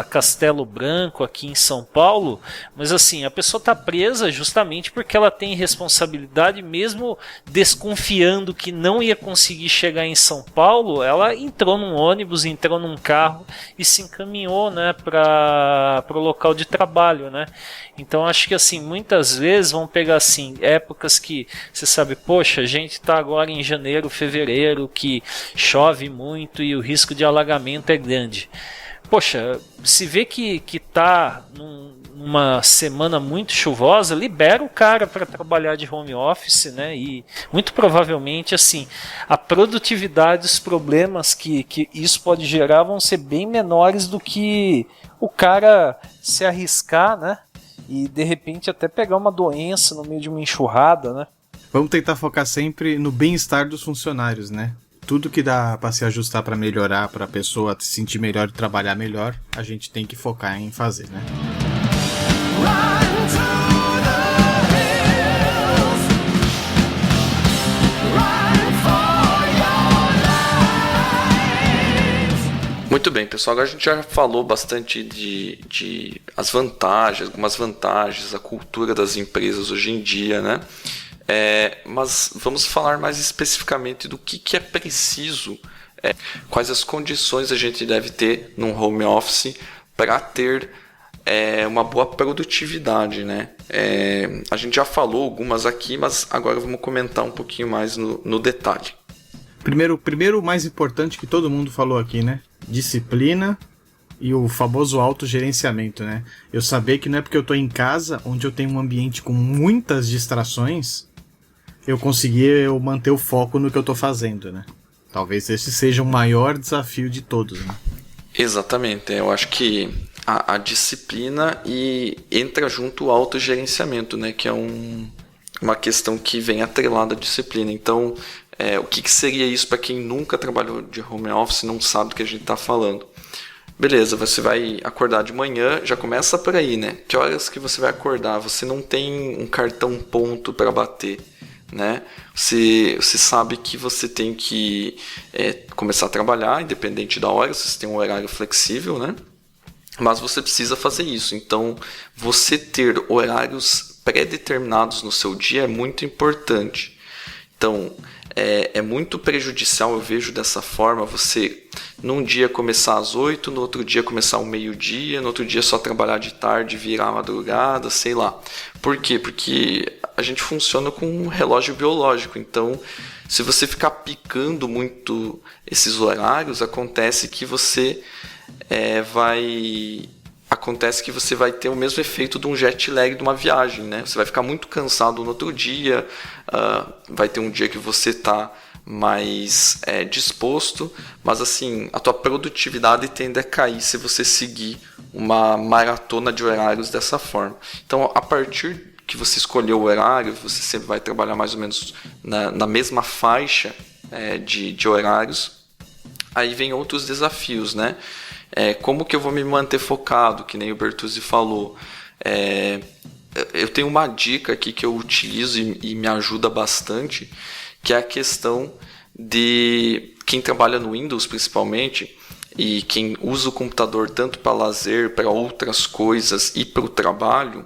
Castelo Branco aqui em São Paulo, mas assim, a pessoa está presa justamente porque ela tem responsabilidade, mesmo desconfiando que não ia conseguir chegar em São Paulo, ela entrou num ônibus, entrou num carro e se encaminhou, né, para o local de trabalho, né? Então acho que assim, muitas vezes vão pegar assim, épocas que você sabe, poxa, a gente está agora em janeiro, fevereiro, que chove muito e o risco de alagamento é grande. Poxa, se vê que tá numa semana muito chuvosa, libera o cara para trabalhar de home office, né? E muito provavelmente assim, a produtividade, os problemas que isso pode gerar vão ser bem menores do que o cara se arriscar, né? E de repente até pegar uma doença no meio de uma enxurrada, né? Vamos tentar focar sempre no bem-estar dos funcionários, né? Tudo que dá para se ajustar para melhorar, para a pessoa se sentir melhor e trabalhar melhor, a gente tem que focar em fazer, né? Muito bem, pessoal, agora a gente já falou bastante de as vantagens, algumas vantagens, a cultura das empresas hoje em dia, né? Mas vamos falar mais especificamente do que é preciso, quais as condições a gente deve ter num home office para ter uma boa produtividade, né? A gente já falou algumas aqui, mas agora vamos comentar um pouquinho mais no detalhe. Primeiro, o mais importante que todo mundo falou aqui, né? Disciplina e o famoso autogerenciamento, né? Eu saber que não é porque eu estou em casa, onde eu tenho um ambiente com muitas distrações, eu conseguir manter o foco no que eu estou fazendo, né? Talvez esse seja o maior desafio de todos, né? Exatamente, eu acho que a disciplina e entra junto o autogerenciamento, né? Que é uma questão que vem atrelada à disciplina. Então, o que seria isso para quem nunca trabalhou de home office e não sabe do que a gente está falando? Beleza, você vai acordar de manhã, já começa por aí, né? Que horas que você vai acordar? Você não tem um cartão ponto para bater, né? Você sabe que você tem que começar a trabalhar, independente da hora, você tem um horário flexível, né? Mas você precisa fazer isso. Então, você ter horários pré-determinados no seu dia é muito importante. Então, é muito prejudicial, eu vejo dessa forma, você num dia começar às 8, no outro dia começar ao meio-dia, no outro dia só trabalhar de tarde, virar a madrugada, sei lá. Por quê? Porque a gente funciona com um relógio biológico, então se você ficar picando muito esses horários, acontece que você vai ter o mesmo efeito de um jet lag de uma viagem, né? Você vai ficar muito cansado no outro dia, vai ter um dia que você está mais disposto, mas assim, a tua produtividade tende a cair se você seguir uma maratona de horários dessa forma. Então, a partir que você escolheu o horário, você sempre vai trabalhar mais ou menos na mesma faixa de horários. Aí vem outros desafios, né? Como que eu vou me manter focado, que nem o Bertuzzi falou. Eu tenho uma dica aqui que eu utilizo e me ajuda bastante, que é a questão de quem trabalha no Windows principalmente, e quem usa o computador tanto para lazer, para outras coisas e para o trabalho,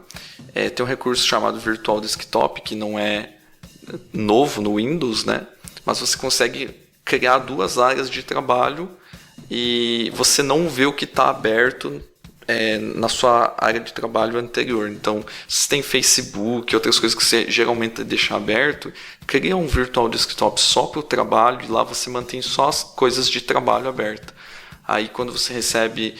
tem um recurso chamado Virtual Desktop, que não é novo no Windows, né? Mas você consegue criar 2 áreas de trabalho e você não vê o que está aberto na sua área de trabalho anterior. Então, se tem Facebook, outras coisas que você geralmente deixa aberto, cria um Virtual Desktop só para o trabalho e lá você mantém só as coisas de trabalho abertas. Aí, quando você recebe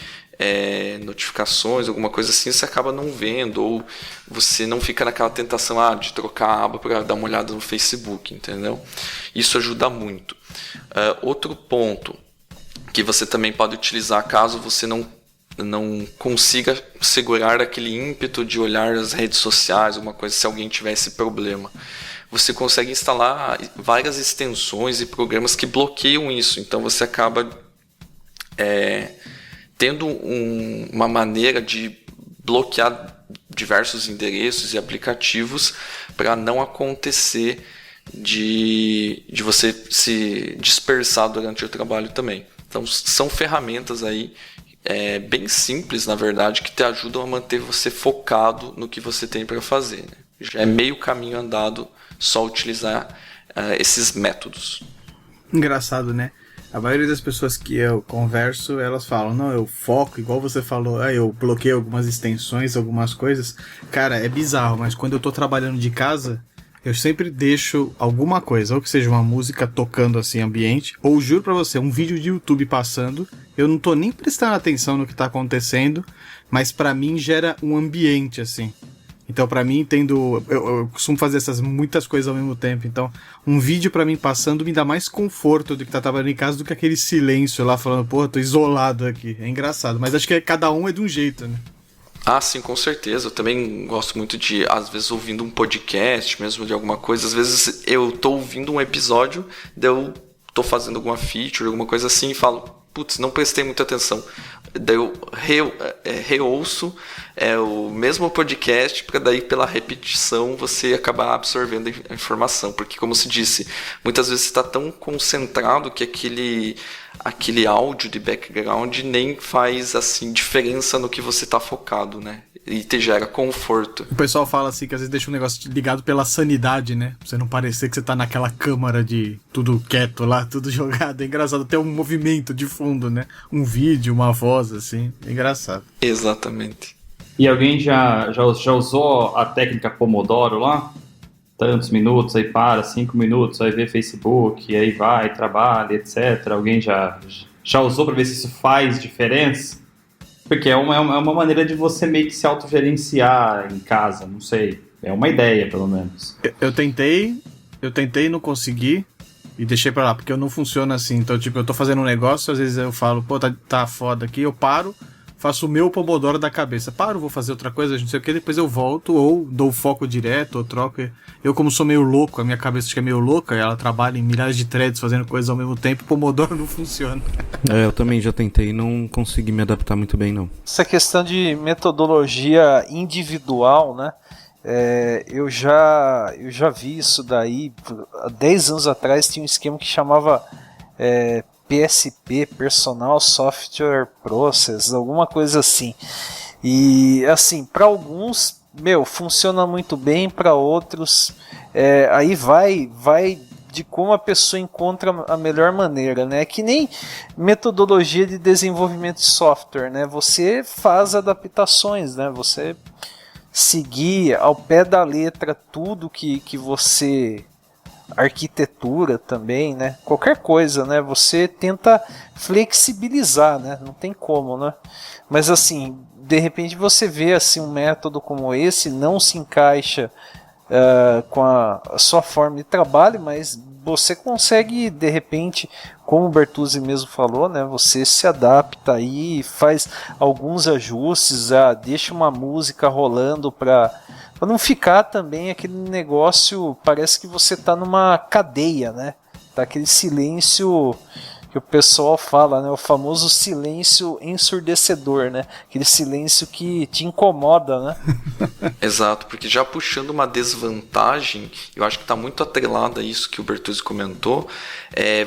notificações, alguma coisa assim, você acaba não vendo, ou você não fica naquela tentação de trocar a aba para dar uma olhada no Facebook, entendeu? Isso ajuda muito. Outro ponto que você também pode utilizar caso você não consiga segurar aquele ímpeto de olhar as redes sociais, alguma coisa, se alguém tiver esse problema. Você consegue instalar várias extensões e programas que bloqueiam isso. Então você acaba tendo uma maneira de bloquear diversos endereços e aplicativos para não acontecer de você se dispersar durante o trabalho também. Então são ferramentas aí bem simples, na verdade, que te ajudam a manter você focado no que você tem para fazer, né? Já é meio caminho andado só utilizar esses métodos. Engraçado, né? A maioria das pessoas que eu converso, elas falam, não, eu foco, igual você falou, eu bloqueio algumas extensões, algumas coisas. Cara, é bizarro, mas quando eu tô trabalhando de casa, eu sempre deixo alguma coisa, ou que seja uma música tocando assim, ambiente, ou juro pra você, um vídeo de YouTube passando, eu não tô nem prestando atenção no que tá acontecendo, mas pra mim gera um ambiente, assim. Então, pra mim, eu costumo fazer muitas coisas ao mesmo tempo. Então, um vídeo pra mim passando me dá mais conforto do que tá trabalhando em casa do que aquele silêncio lá falando, pô, tô isolado aqui. É engraçado. Mas acho que cada um é de um jeito, né? Sim, com certeza. Eu também gosto muito de, às vezes, ouvindo um podcast, mesmo de alguma coisa. Às vezes eu tô ouvindo um episódio, daí eu tô fazendo alguma feature, alguma coisa assim, e falo, putz, não prestei muita atenção. Daí eu reouço o mesmo podcast, para daí pela repetição você acabar absorvendo a informação. Porque, como se disse, muitas vezes você está tão concentrado que aquele áudio de background nem faz assim diferença no que você está focado, né? E te gera conforto. O pessoal fala assim que às vezes deixa um negócio ligado pela sanidade, né? Pra você não parecer que você tá naquela câmara de tudo quieto lá, tudo jogado. É engraçado, até um movimento de fundo, né? Um vídeo, uma voz, assim. É engraçado. Exatamente. E alguém já usou a técnica Pomodoro lá? Tantos minutos, aí para, 5 minutos, aí vê Facebook, aí vai, trabalha, etc. Alguém já usou para ver se isso faz diferença? Porque é uma maneira de você meio que se autogerenciar em casa, não sei. É uma ideia, pelo menos. Eu tentei e não consegui e deixei pra lá, porque eu não funciona assim. Então, tipo, eu tô fazendo um negócio, às vezes eu falo, pô, tá foda aqui, eu paro, faço o meu Pomodoro da cabeça. Paro, vou fazer outra coisa, não sei o que, depois eu volto, ou dou foco direto, ou troco. Eu, como sou meio louco, a minha cabeça acho que é meio louca, ela trabalha em milhares de threads fazendo coisas ao mesmo tempo, o Pomodoro não funciona. Eu também já tentei e não consegui me adaptar muito bem, não. Essa questão de metodologia individual, né? Eu já vi isso daí. Há 10 anos atrás tinha um esquema que chamava PSP, Personal Software Process, alguma coisa assim. E assim, para alguns, funciona muito bem, para outros, aí vai de como a pessoa encontra a melhor maneira, né? Que nem metodologia de desenvolvimento de software, né? Você faz adaptações, né? Você seguir ao pé da letra tudo que você... arquitetura também, né? Qualquer coisa, né? Você tenta flexibilizar, né? Não tem como, né? Mas assim, de repente você vê assim um método como esse não se encaixa com a sua forma de trabalho, mas você consegue, de repente, como o Bertuzzi mesmo falou, né? Você se adapta aí, faz alguns ajustes, deixa uma música rolando para não ficar também aquele negócio, parece que você tá numa cadeia, né? Tá aquele silêncio que o pessoal fala, né? O famoso silêncio ensurdecedor, né? Aquele silêncio que te incomoda, né? Exato, porque já puxando uma desvantagem, eu acho que está muito atrelado a isso que o Bertuzzi comentou,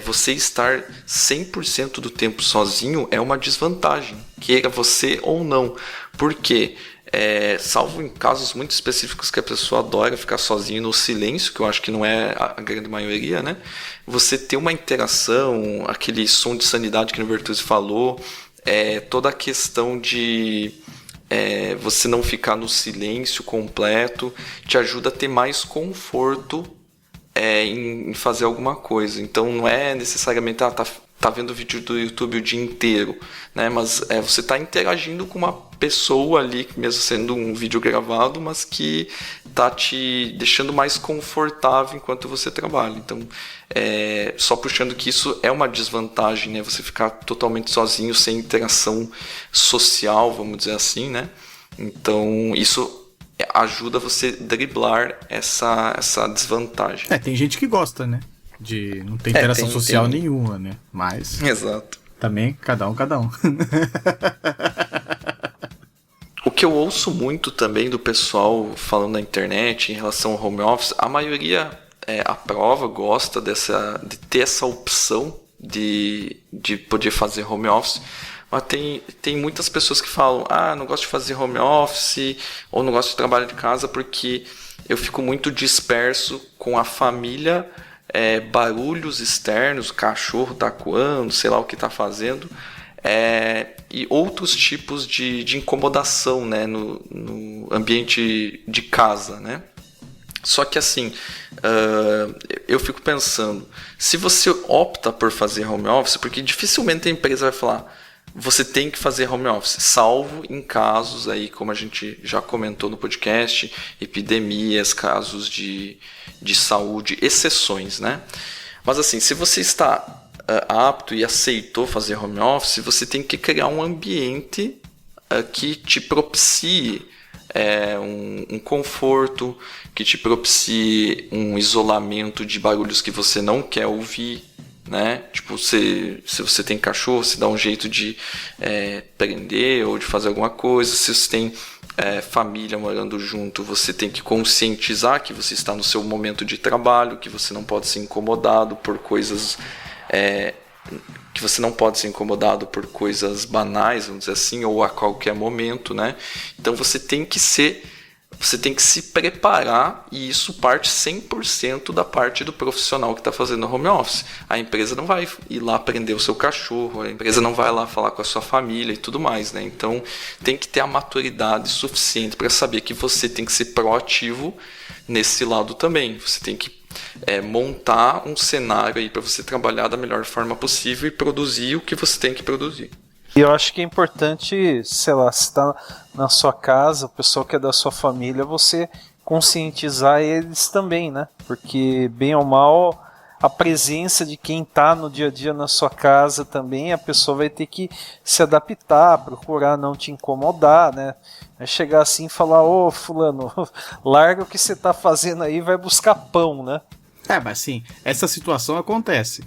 você estar 100% do tempo sozinho é uma desvantagem, queira você ou não. Por quê? Salvo em casos muito específicos que a pessoa adora ficar sozinho no silêncio, que eu acho que não é a grande maioria, né? Você ter uma interação, aquele som de sanidade que o Bertuzzi falou, toda a questão de você não ficar no silêncio completo, te ajuda a ter mais conforto em fazer alguma coisa. Então não é necessariamente tá vendo vídeo do YouTube o dia inteiro, né? Mas você está interagindo com uma pessoa ali, mesmo sendo um vídeo gravado, mas que tá te deixando mais confortável enquanto você trabalha. Então, só puxando que isso é uma desvantagem, né? Você ficar totalmente sozinho, sem interação social, vamos dizer assim, né? Então, isso ajuda você a driblar essa desvantagem. Tem gente que gosta, né? De não ter interação social nenhuma, né? Mas... Exato. Também, cada um. O que eu ouço muito também do pessoal falando na internet em relação ao home office, a maioria aprova, gosta de ter essa opção de poder fazer home office, mas tem muitas pessoas que falam, não gosto de fazer home office, ou não gosto de trabalhar de casa porque eu fico muito disperso com a família, barulhos externos, o cachorro tá coando, sei lá o que tá fazendo, e outros tipos de incomodação, né, no ambiente de casa, né? Só que assim, eu fico pensando, se você opta por fazer home office, porque dificilmente a empresa vai falar, você tem que fazer home office, salvo em casos aí, como a gente já comentou no podcast, epidemias, casos de saúde, exceções, né? Mas assim, se você está apto e aceitou fazer home office, você tem que criar um ambiente que te propicie um conforto, que te propicie um isolamento de barulhos que você não quer ouvir, né? Tipo, se você tem cachorro, você dá um jeito de prender ou de fazer alguma coisa. Se você tem família morando junto, você tem que conscientizar que você está no seu momento de trabalho, que você não pode ser incomodado por coisas que você não pode ser incomodado por coisas banais, vamos dizer assim, ou a qualquer momento, né? Então você tem que se preparar, e isso parte 100% da parte do profissional que está fazendo home office. A empresa não vai ir lá prender o seu cachorro, a empresa não vai lá falar com a sua família e tudo mais, né? Então tem que ter a maturidade suficiente para saber que você tem que ser proativo nesse lado também. Você tem que montar um cenário aí para você trabalhar da melhor forma possível e produzir o que você tem que produzir. E eu acho que é importante, sei lá, se está na sua casa, o pessoal que é da sua família, você conscientizar eles também, né? Porque, bem ou mal, a presença de quem está no dia a dia na sua casa também, a pessoa vai ter que se adaptar, procurar não te incomodar, né? É chegar assim e falar, ô fulano, larga o que você está fazendo aí e vai buscar pão, né? Mas sim, essa situação acontece.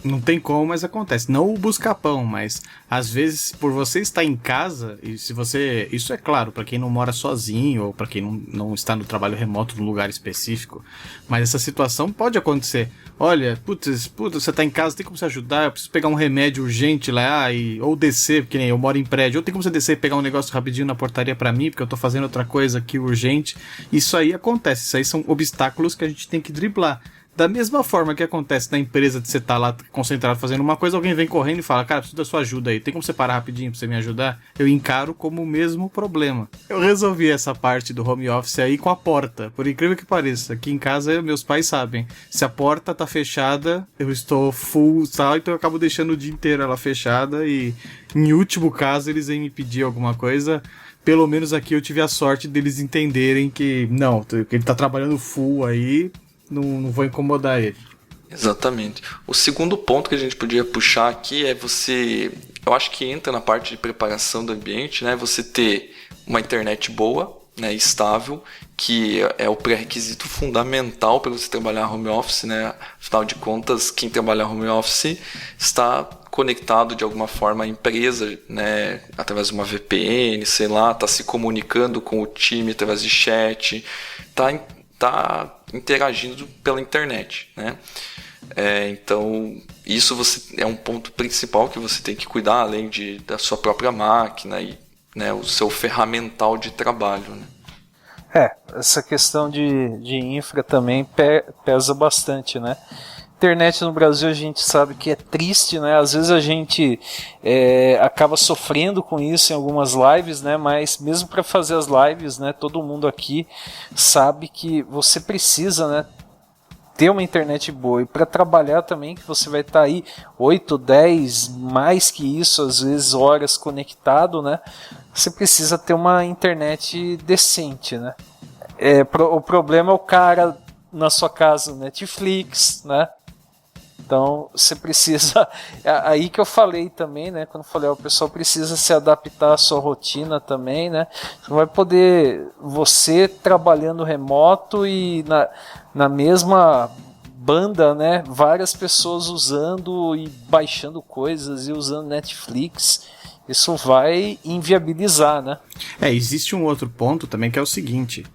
Não tem como, mas acontece. Não o busca-pão, mas às vezes por você estar em casa, e se você... Isso é claro, para quem não mora sozinho, ou para quem não está no trabalho remoto num lugar específico, mas essa situação pode acontecer. Olha, putz, você tá em casa, tem como você ajudar? Eu preciso pegar um remédio urgente lá, ou descer, porque nem eu moro em prédio, ou tem como você descer e pegar um negócio rapidinho na portaria para mim, porque eu tô fazendo outra coisa aqui urgente. Isso aí acontece, isso aí são obstáculos que a gente tem que driblar. Da mesma forma que acontece na empresa de você estar lá concentrado fazendo uma coisa, alguém vem correndo e fala, cara, preciso da sua ajuda aí, tem como você parar rapidinho pra você me ajudar? Eu encaro como o mesmo problema. Eu resolvi essa parte do home office aí com a porta, por incrível que pareça. Aqui em casa, meus pais sabem, se a porta tá fechada, eu estou full, tal, então eu acabo deixando o dia inteiro ela fechada e, em último caso, eles vêm me pedir alguma coisa. Pelo menos aqui eu tive a sorte deles entenderem que, não, ele tá trabalhando full aí, não vou incomodar ele. Exatamente. O segundo ponto que a gente podia puxar aqui é você... Eu acho que entra na parte de preparação do ambiente, né? Você ter uma internet boa, né, estável, que é o pré-requisito fundamental para você trabalhar home office, né? Afinal de contas, quem trabalha home office está conectado de alguma forma à empresa, né? Através de uma VPN, sei lá, está se comunicando com o time através de chat, está interagindo pela internet, né? Então, isso é um ponto principal que você tem que cuidar, além da sua própria máquina e, né, o seu ferramental de trabalho, né? Essa questão de infra também pesa bastante, né? Internet no Brasil a gente sabe que é triste, né? Às vezes a gente acaba sofrendo com isso em algumas lives, né? Mas mesmo para fazer as lives, né? Todo mundo aqui sabe que você precisa, né, ter uma internet boa, e para trabalhar também, que você vai estar aí 8, 10, mais que isso, às vezes horas conectado, né? Você precisa ter uma internet decente, né? O problema é o cara na sua casa, Netflix, né? Então você precisa, aí que eu falei também, né? Quando eu falei, o pessoal precisa se adaptar à sua rotina também, né? Você vai poder, você trabalhando remoto e na mesma banda, né? Várias pessoas usando e baixando coisas e usando Netflix. Isso vai inviabilizar, né? Existe um outro ponto também que é o seguinte.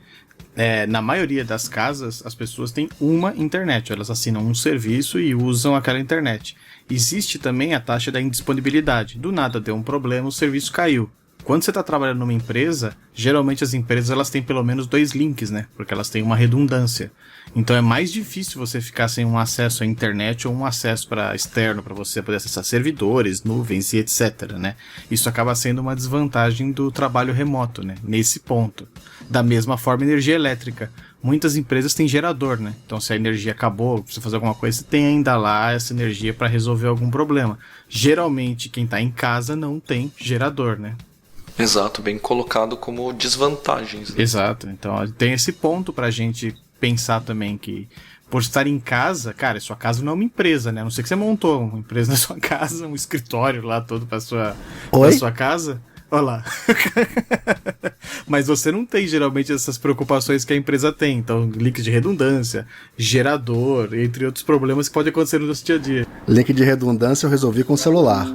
Na maioria das casas, as pessoas têm uma internet, elas assinam um serviço e usam aquela internet. Existe também a taxa da indisponibilidade. Do nada deu um problema, o serviço caiu. Quando você está trabalhando numa empresa, geralmente as empresas elas têm pelo menos 2 links, né? Porque elas têm uma redundância. Então é mais difícil você ficar sem um acesso à internet ou um acesso externo para você poder acessar servidores, nuvens e etc, né? Isso acaba sendo uma desvantagem do trabalho remoto, né? Nesse ponto. Da mesma forma, energia elétrica. Muitas empresas têm gerador, né? Então se a energia acabou, precisa fazer alguma coisa, você tem ainda lá essa energia para resolver algum problema. Geralmente quem está em casa não tem gerador, né? Exato, bem colocado como desvantagens, né? Exato, então tem esse ponto pra gente pensar também que por estar em casa, cara, sua casa não é uma empresa, né? A não ser que você montou uma empresa na sua casa, um escritório lá todo pra sua casa. Olha lá. Mas você não tem geralmente essas preocupações que a empresa tem. Então, link de redundância, gerador, entre outros problemas que podem acontecer no nosso dia a dia. Link de redundância eu resolvi com o celular.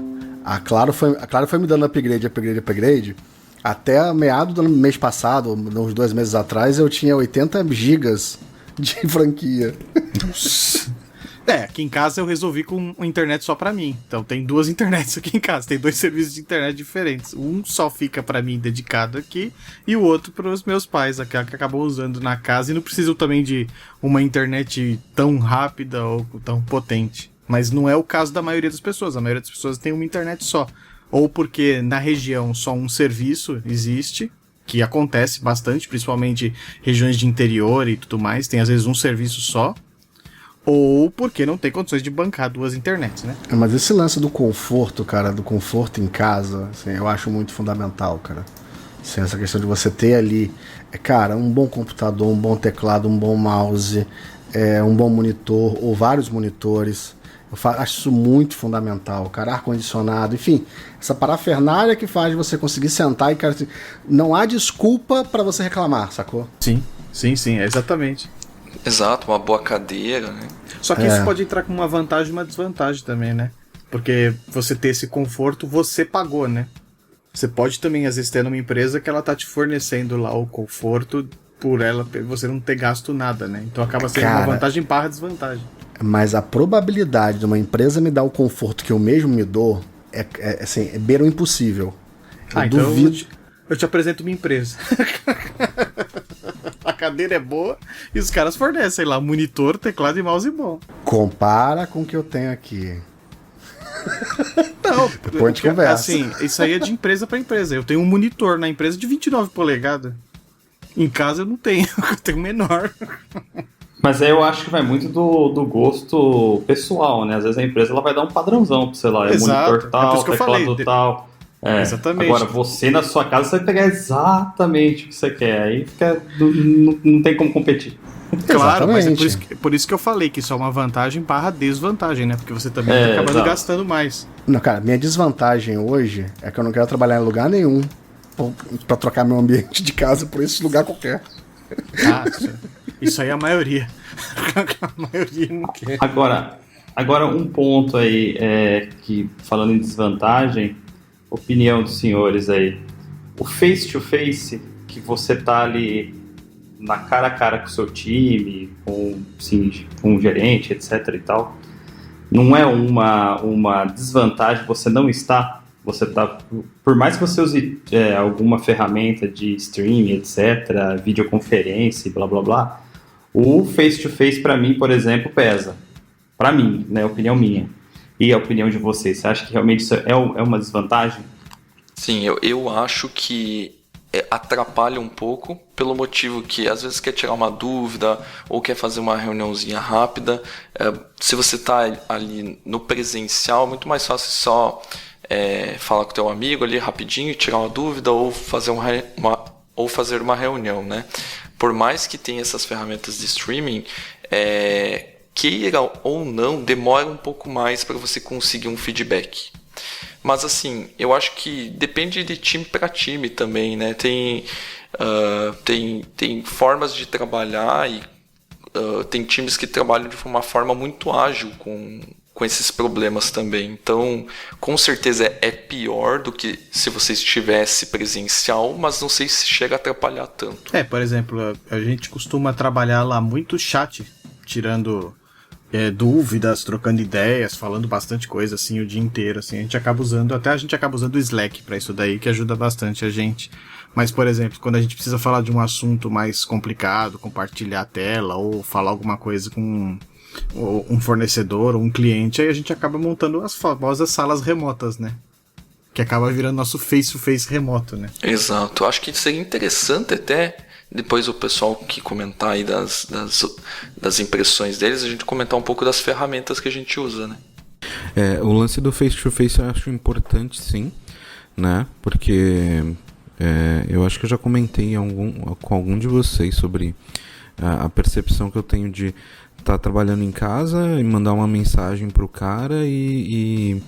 A Claro foi me dando upgrade. Até meado do mês passado, uns 2 meses atrás, eu tinha 80 gigas de franquia. Aqui em casa eu resolvi com uma internet só pra mim. Então tem 2 internets aqui em casa, tem 2 serviços de internet diferentes. Um só fica pra mim dedicado aqui e o outro pros meus pais, que acabam usando na casa e não precisam também de uma internet tão rápida ou tão potente. Mas não é o caso da maioria das pessoas. A maioria das pessoas tem uma internet só. Ou porque na região só um serviço existe, que acontece bastante, principalmente regiões de interior e tudo mais, tem às vezes um serviço só. Ou porque não tem condições de bancar 2 internets, né? Mas esse lance do conforto, cara, do conforto em casa, assim, eu acho muito fundamental, cara. Assim, essa questão de você ter ali, cara, um bom computador, um bom teclado, um bom mouse, um bom monitor ou vários monitores. Acho isso muito fundamental, cara, ar-condicionado, enfim, essa parafernália que faz você conseguir sentar e, cara, não há desculpa para você reclamar, sacou? Sim, exatamente. Exato, uma boa cadeira, né? Só que isso pode entrar com uma vantagem e uma desvantagem também, né? Porque você ter esse conforto, você pagou, né? Você pode também, às vezes, ter numa empresa que ela tá te fornecendo lá o conforto por ela, você não ter gasto nada, né? Então acaba sendo uma vantagem barra desvantagem. Mas a probabilidade de uma empresa me dar o conforto que eu mesmo me dou assim, beira o impossível. Eu duvido. Eu te apresento minha empresa. A cadeira é boa e os caras fornecem lá monitor, teclado e mouse bom. Compara com o que eu tenho aqui. Não, depois a gente conversa. Assim, isso aí é de empresa para empresa. Eu tenho um monitor na empresa de 29 polegadas. Em casa eu não tenho, eu tenho menor. Mas aí eu acho que vai muito do gosto pessoal, né? Às vezes a empresa ela vai dar um padrãozão, sei lá, monitor tal, teclado tal. Exatamente. Agora você na sua casa você vai pegar exatamente o que você quer, aí não tem como competir. Claro, mas é por isso que eu falei que isso é uma vantagem barra desvantagem, né? Porque você também tá acabando gastando mais. Não, cara, minha desvantagem hoje é que eu não quero trabalhar em lugar nenhum pra trocar meu ambiente de casa por esse lugar qualquer. Isso aí é a maioria. A maioria não quer. Agora um ponto aí, que falando em desvantagem, opinião dos senhores aí. O face-to-face, que você tá ali na cara a cara com o seu time, com um gerente, etc e tal, não é uma desvantagem você não estar? Você tá, por mais que você use alguma ferramenta de streaming, etc, videoconferência, blá blá blá, o face-to-face para mim, por exemplo, pesa. Para mim, né, opinião minha. E a opinião de vocês, você acha que realmente isso é uma desvantagem? Sim, eu acho que atrapalha um pouco, pelo motivo que às vezes quer tirar uma dúvida ou quer fazer uma reuniãozinha rápida. Se você está ali no presencial, é muito mais fácil só falar com o teu amigo ali rapidinho, tirar uma dúvida ou fazer uma reunião, né? Por mais que tenha essas ferramentas de streaming, queira ou não, demora um pouco mais para você conseguir um feedback. Mas assim, eu acho que depende de time para time também, né? Tem formas de trabalhar e tem times que trabalham de uma forma muito ágil com esses problemas também. Então, com certeza é pior do que se você estivesse presencial, mas não sei se chega a atrapalhar tanto. Por exemplo, a gente costuma trabalhar lá muito chat, tirando dúvidas, trocando ideias, falando bastante coisa assim o dia inteiro, assim. A gente acaba usando o Slack para isso daí, que ajuda bastante a gente. Mas, por exemplo, quando a gente precisa falar de um assunto mais complicado, compartilhar a tela ou falar alguma coisa com um fornecedor ou um cliente, aí a gente acaba montando as famosas salas remotas, né? Que acaba virando nosso face-to-face remoto, né? Exato. Acho que seria interessante até depois o pessoal que comentar aí das impressões deles, a gente comentar um pouco das ferramentas que a gente usa, né? O lance do face-to-face eu acho importante, sim, né? Porque eu acho que eu já comentei com algum de vocês sobre a percepção que eu tenho de estar trabalhando em casa e mandar uma mensagem pro cara e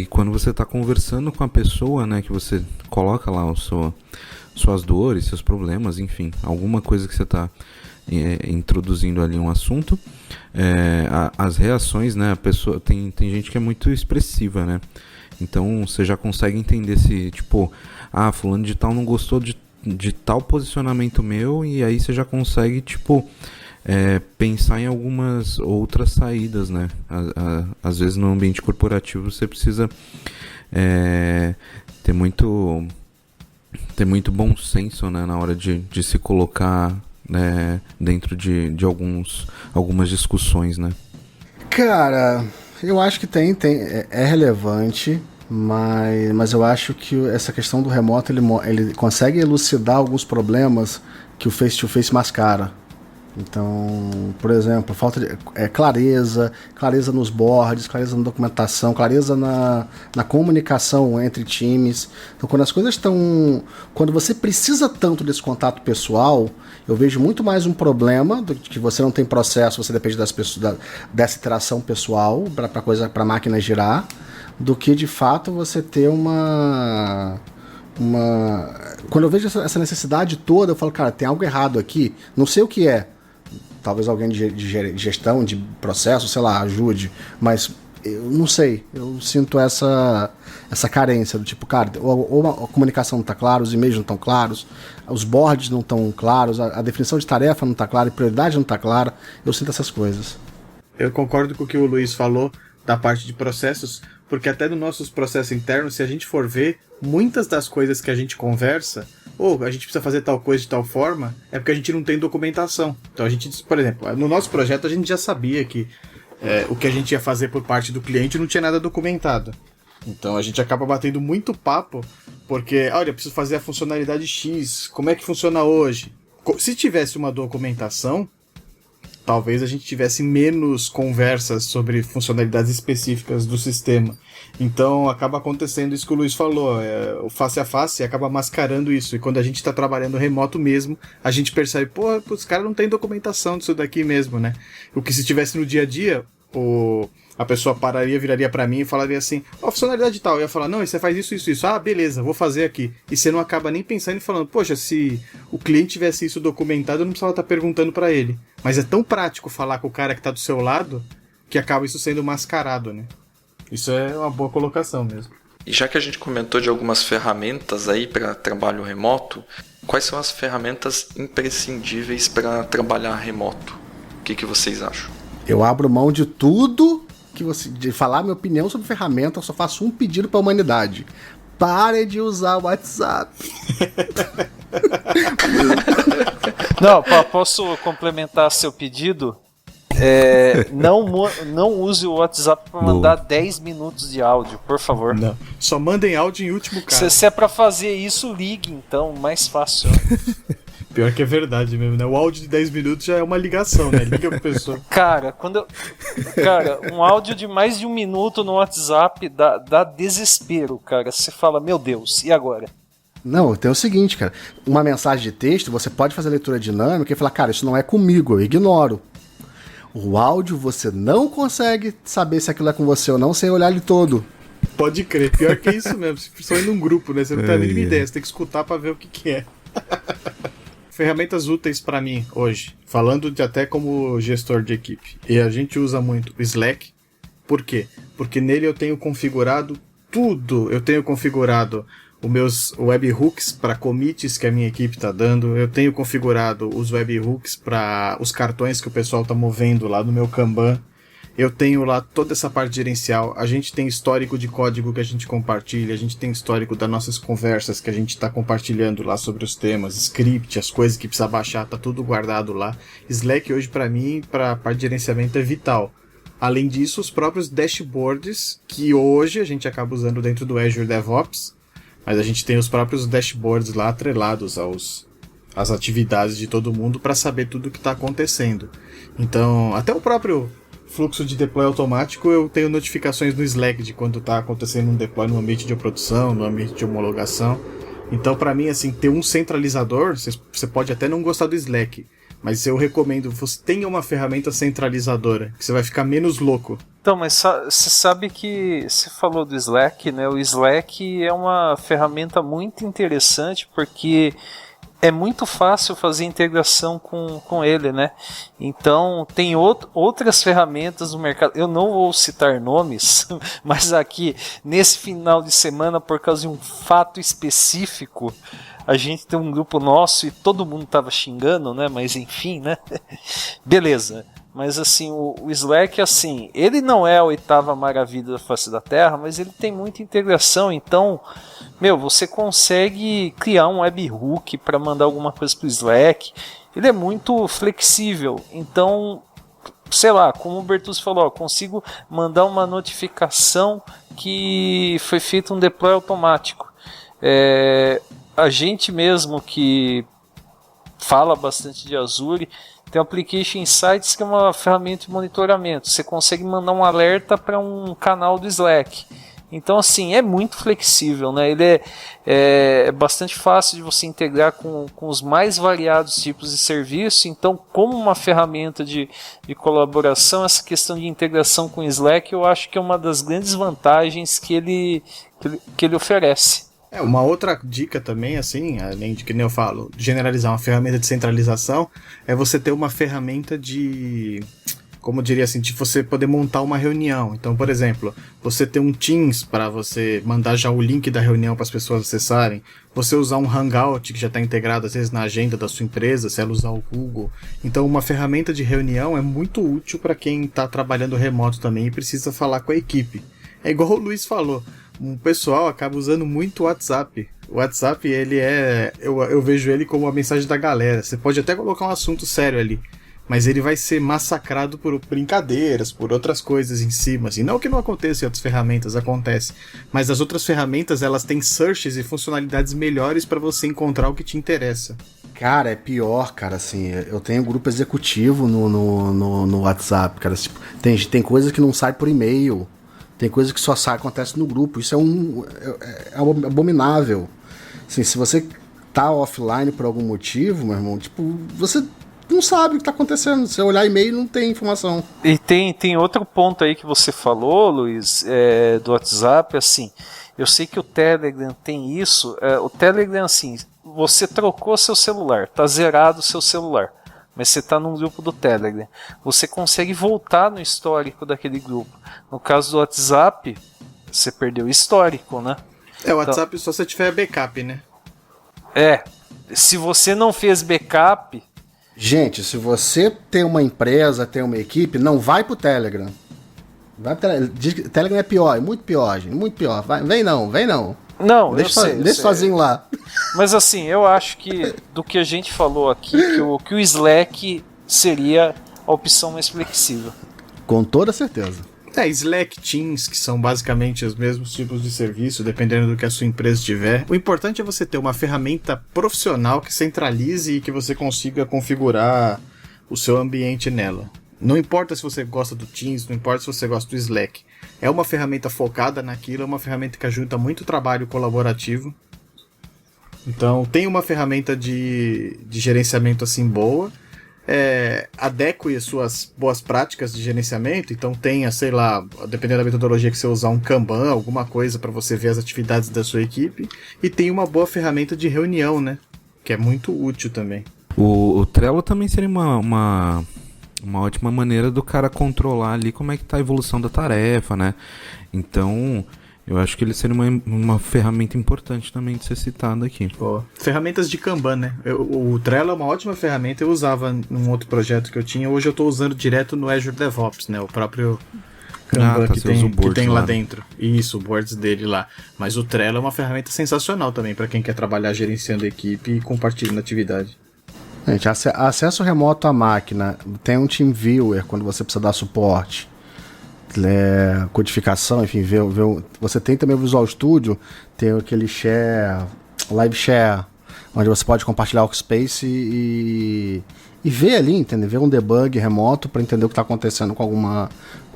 quando você está conversando com a pessoa, né, que você coloca lá suas dores, seus problemas, enfim, alguma coisa que você está introduzindo ali um assunto, as reações, né, a pessoa tem gente que é muito expressiva, né, então você já consegue entender se, tipo, fulano de tal não gostou de tal posicionamento meu, e aí você já consegue, tipo, pensar em algumas outras saídas, né, às vezes no ambiente corporativo você precisa ter muito bom senso, né, na hora de se colocar, né, dentro de algumas discussões, né? Cara, eu acho que é relevante, mas eu acho que essa questão do remoto ele consegue elucidar alguns problemas que o face-to-face mascara. Então, por exemplo, falta de clareza nos boards, clareza na documentação, clareza na comunicação entre times. Então, quando as coisas estão... Quando você precisa tanto desse contato pessoal, eu vejo muito mais um problema do que você não tem processo, você depende das pessoas, dessa interação pessoal para a máquina girar, do que de fato você ter Quando eu vejo essa necessidade toda, eu falo, cara, tem algo errado aqui, não sei o que é. Talvez alguém de gestão, de processo, sei lá, ajude, mas eu não sei, eu sinto essa carência do tipo, cara, ou a comunicação não está clara, os e-mails não estão claros, os boards não estão claros, a definição de tarefa não está clara, a prioridade não está clara, eu sinto essas coisas. Eu concordo com o que o Luiz falou da parte de processos, porque até nos nossos processos internos, se a gente for ver, muitas das coisas que a gente conversa, ou a gente precisa fazer tal coisa de tal forma, é porque a gente não tem documentação. Então a gente, por exemplo, no nosso projeto a gente já sabia que o que a gente ia fazer por parte do cliente não tinha nada documentado. Então a gente acaba batendo muito papo, porque, olha, eu preciso fazer a funcionalidade X, como é que funciona hoje? Se tivesse uma documentação, talvez a gente tivesse menos conversas sobre funcionalidades específicas do sistema. Então acaba acontecendo isso que o Luiz falou, o face a face acaba mascarando isso, e quando a gente está trabalhando remoto mesmo, a gente percebe, pô, os caras não tem documentação disso daqui mesmo, né? O que se tivesse no dia a dia, a pessoa pararia, viraria pra mim e falaria assim, funcionalidade tal, eu ia falar, não, você faz isso, beleza, vou fazer aqui, e você não acaba nem pensando e falando, poxa, se o cliente tivesse isso documentado, eu não precisava estar perguntando pra ele, mas é tão prático falar com o cara que tá do seu lado, que acaba isso sendo mascarado, né? Isso é uma boa colocação mesmo. E já que a gente comentou de algumas ferramentas aí para trabalho remoto, quais são as ferramentas imprescindíveis para trabalhar remoto? O que vocês acham? Eu abro mão de tudo de falar minha opinião sobre ferramenta, eu só faço um pedido para a humanidade. Pare de usar o WhatsApp. Não, posso complementar seu pedido? Não use o WhatsApp para mandar 10 minutos de áudio, por favor. Não. Só mandem áudio em último caso. Se é para fazer isso, ligue, então, mais fácil. Pior que é verdade mesmo, né? O áudio de 10 minutos já é uma ligação, né? Liga pra pessoa. Cara, um áudio de mais de 1 minuto no WhatsApp dá desespero, cara. Você fala, meu Deus, e agora? Não, tem o seguinte, cara. Uma mensagem de texto, você pode fazer leitura dinâmica e falar, cara, isso não é comigo, eu ignoro. O áudio, você não consegue saber se aquilo é com você ou não sem olhar ele todo. Pode crer, pior que isso mesmo. Só indo num grupo, né? Você não tem a mínima ideia, você tem que escutar pra ver o que é. Ferramentas úteis para mim hoje, falando de até como gestor de equipe, e a gente usa muito o Slack. Por quê? Porque nele eu tenho configurado tudo. Eu tenho configurado os meus webhooks para commits que a minha equipe está dando, eu tenho configurado os webhooks para os cartões que o pessoal está movendo lá no meu Kanban. Eu tenho lá toda essa parte gerencial, a gente tem histórico de código que a gente compartilha, a gente tem histórico das nossas conversas que a gente está compartilhando lá sobre os temas, script, as coisas que precisa baixar, tá tudo guardado lá. Slack hoje para mim, para a parte de gerenciamento é vital. Além disso, os próprios dashboards, que hoje a gente acaba usando dentro do Azure DevOps, mas a gente tem os próprios dashboards lá atrelados às atividades de todo mundo para saber tudo o que está acontecendo. Então, até o próprio fluxo de deploy automático, eu tenho notificações no Slack de quando está acontecendo um deploy no ambiente de produção, no ambiente de homologação. Então, para mim, assim, ter um centralizador, você pode até não gostar do Slack, mas eu recomendo que você tenha uma ferramenta centralizadora, que você vai ficar menos louco. Então, mas você sabe que você falou do Slack, né? O Slack é uma ferramenta muito interessante porque é muito fácil fazer integração com ele, né? Então, tem outras ferramentas no mercado. Eu não vou citar nomes, mas aqui, nesse final de semana, por causa de um fato específico, a gente tem um grupo nosso e todo mundo estava xingando, né? Mas enfim, né? Beleza. Mas assim, o Slack, assim, ele não é a 8ª maravilha da face da Terra, mas ele tem muita integração. Então, você consegue criar um webhook para mandar alguma coisa para o Slack. Ele é muito flexível. Então, sei lá, como o Bertuzzi falou, eu consigo mandar uma notificação que foi feito um deploy automático. A gente mesmo que fala bastante de Azure. Tem o Application Insights, que é uma ferramenta de monitoramento. Você consegue mandar um alerta para um canal do Slack. Então, assim, é muito flexível, né? Ele é bastante fácil de você integrar com os mais variados tipos de serviço. Então, como uma ferramenta de colaboração, essa questão de integração com o Slack, eu acho que é uma das grandes vantagens que ele oferece. Uma outra dica também, assim, além de que nem eu falo, generalizar uma ferramenta de centralização, é você ter uma ferramenta de... como eu diria assim, de você poder montar uma reunião. Então, por exemplo, você ter um Teams para você mandar já o link da reunião para as pessoas acessarem, você usar um Hangout que já está integrado às vezes na agenda da sua empresa, se ela usar o Google. Então, uma ferramenta de reunião é muito útil para quem está trabalhando remoto também e precisa falar com a equipe. É igual o Luiz falou, o pessoal acaba usando muito o WhatsApp. O WhatsApp, ele eu vejo ele como a mensagem da galera. Você pode até colocar um assunto sério ali, mas ele vai ser massacrado por brincadeiras, por outras coisas em cima, assim. Não que não aconteça em outras ferramentas, acontece. Mas as outras ferramentas, elas têm searches e funcionalidades melhores para você encontrar o que te interessa. Cara, é pior, cara, assim, eu tenho grupo executivo no WhatsApp, cara, tipo, tem coisa que não sai por e-mail, tem coisa que só acontece no grupo, isso é abominável. Assim, se você tá offline por algum motivo, meu irmão, tipo, você não sabe o que está acontecendo. Se você olhar e-mail, não tem informação. E tem outro ponto aí que você falou, Luiz, do WhatsApp, assim, eu sei que o Telegram tem isso, o Telegram, assim, você trocou seu celular, tá zerado o seu celular, mas você está num grupo do Telegram, você consegue voltar no histórico daquele grupo. No caso do WhatsApp, você perdeu o histórico, né? O WhatsApp só se tiver backup, né? Se você não fez backup... Gente, se você tem uma empresa, tem uma equipe, não vai pro Telegram. Telegram é pior, é muito pior, gente, muito pior. Vem não. Não, deixa sozinho lá. Mas assim, eu acho que do que a gente falou aqui, que o Slack seria a opção mais flexível. Com toda certeza. Slack, Teams, que são basicamente os mesmos tipos de serviço, dependendo do que a sua empresa tiver. O importante é você ter uma ferramenta profissional que centralize e que você consiga configurar o seu ambiente nela. Não importa se você gosta do Teams, não importa se você gosta do Slack. É uma ferramenta focada naquilo, é uma ferramenta que ajuda muito trabalho colaborativo. Então, tem uma ferramenta de gerenciamento assim boa. Adeque as suas boas práticas de gerenciamento, então tenha, sei lá, dependendo da metodologia que você usar, um Kanban, alguma coisa para você ver as atividades da sua equipe, e tem uma boa ferramenta de reunião, né, que é muito útil também. O Trello também seria uma ótima maneira do cara controlar ali como é que tá a evolução da tarefa, né, então... Eu acho que ele seria uma ferramenta importante também de ser citada aqui. Ferramentas de Kanban, né? O Trello é uma ótima ferramenta, eu usava num outro projeto que eu tinha, hoje eu estou usando direto no Azure DevOps, né? O próprio Kanban que tem lá dentro. Isso, o boards dele lá. Mas o Trello é uma ferramenta sensacional também para quem quer trabalhar gerenciando a equipe e compartilhando atividade. Gente, acesso remoto à máquina, tem um TeamViewer quando você precisa dar suporte. Codificação, enfim, você tem também o Visual Studio, tem aquele live share, onde você pode compartilhar o workspace e ver ali, entender, ver um debug remoto para entender o que está acontecendo com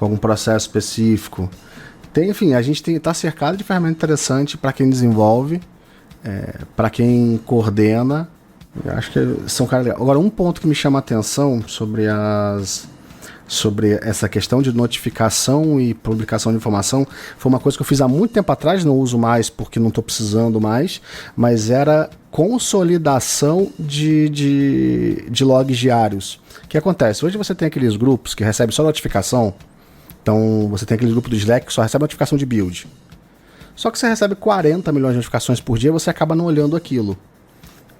algum processo específico. Enfim, a gente está cercado de ferramenta interessante para quem desenvolve, para quem coordena. Eu acho que são caras legais. Agora, um ponto que me chama a atenção sobre essa questão de notificação e publicação de informação, foi uma coisa que eu fiz há muito tempo atrás, não uso mais porque não estou precisando mais, mas era consolidação de logs diários. O que acontece? Hoje você tem aqueles grupos que recebem só notificação, então você tem aquele grupo do Slack que só recebe notificação de build. Só que você recebe 40 milhões de notificações por dia e você acaba não olhando aquilo.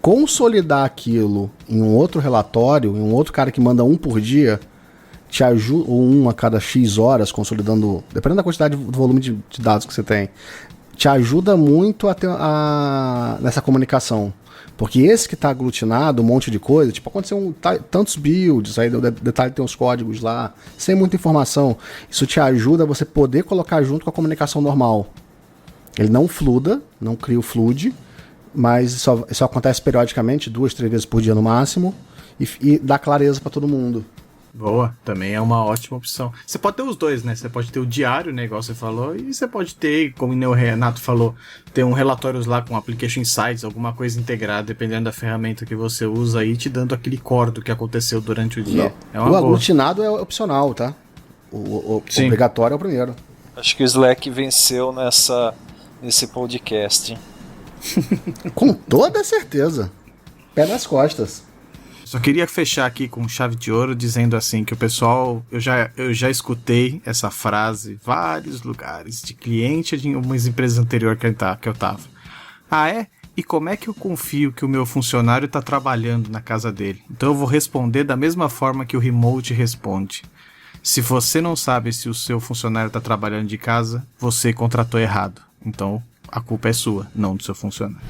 Consolidar aquilo em um outro relatório, em um outro cara que manda um por dia, te ajuda, ou um a cada X horas, consolidando, dependendo da quantidade do volume de dados que você tem, te ajuda muito nessa comunicação. Porque esse que está aglutinado, um monte de coisa, tipo, aconteceu tantos builds, aí o detalhe tem os códigos lá, sem muita informação, isso te ajuda a você poder colocar junto com a comunicação normal. Ele não fluda, não cria o flood, mas isso acontece periodicamente, 2, 3 vezes por dia no máximo, e dá clareza para todo mundo. Boa, também é uma ótima opção. Você pode ter os dois, né? Você pode ter o diário, né, igual você falou, e você pode ter, como o Renato falou, ter um relatórios lá com Application Insights, alguma coisa integrada, dependendo da ferramenta que você usa aí, te dando aquele core do que aconteceu durante o dia. É uma o boa. aglutinado é opcional, tá? O obrigatório é o primeiro. Acho que o Slack venceu nesse podcast. Com toda certeza. Pé nas costas. Só queria fechar aqui com chave de ouro dizendo assim que o pessoal, eu já escutei essa frase em vários lugares, de cliente de umas empresas anteriores que eu tava. Ah, é? E como é que eu confio que o meu funcionário está trabalhando na casa dele? Então eu vou responder da mesma forma que o remote responde. Se você não sabe se o seu funcionário está trabalhando de casa, você contratou errado. Então a culpa é sua, não do seu funcionário.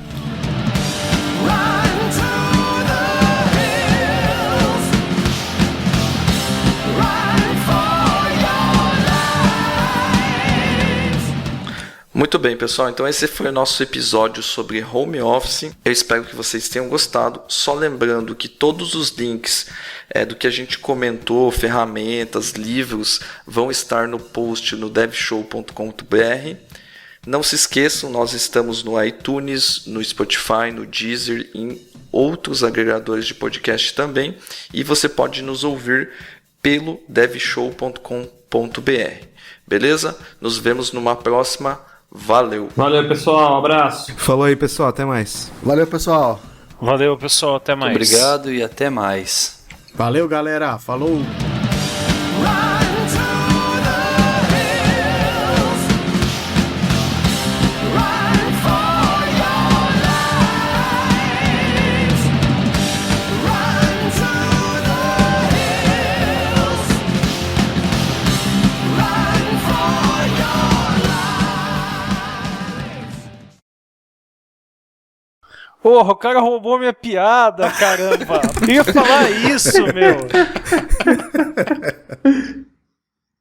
Muito bem, pessoal, então esse foi o nosso episódio sobre home office. Eu espero que vocês tenham gostado. Só lembrando que todos os links do que a gente comentou, ferramentas, livros, vão estar no post no devshow.com.br. Não se esqueçam, nós estamos no iTunes, no Spotify, no Deezer e em outros agregadores de podcast também. E você pode nos ouvir pelo devshow.com.br. Beleza? Nos vemos numa próxima. Valeu. Valeu, pessoal. Um abraço. Falou aí, pessoal. Até mais. Valeu, pessoal. Valeu, pessoal. Até mais. Muito obrigado e até mais. Valeu, galera. Falou. Porra, o cara roubou minha piada, caramba. Eu ia falar isso, meu.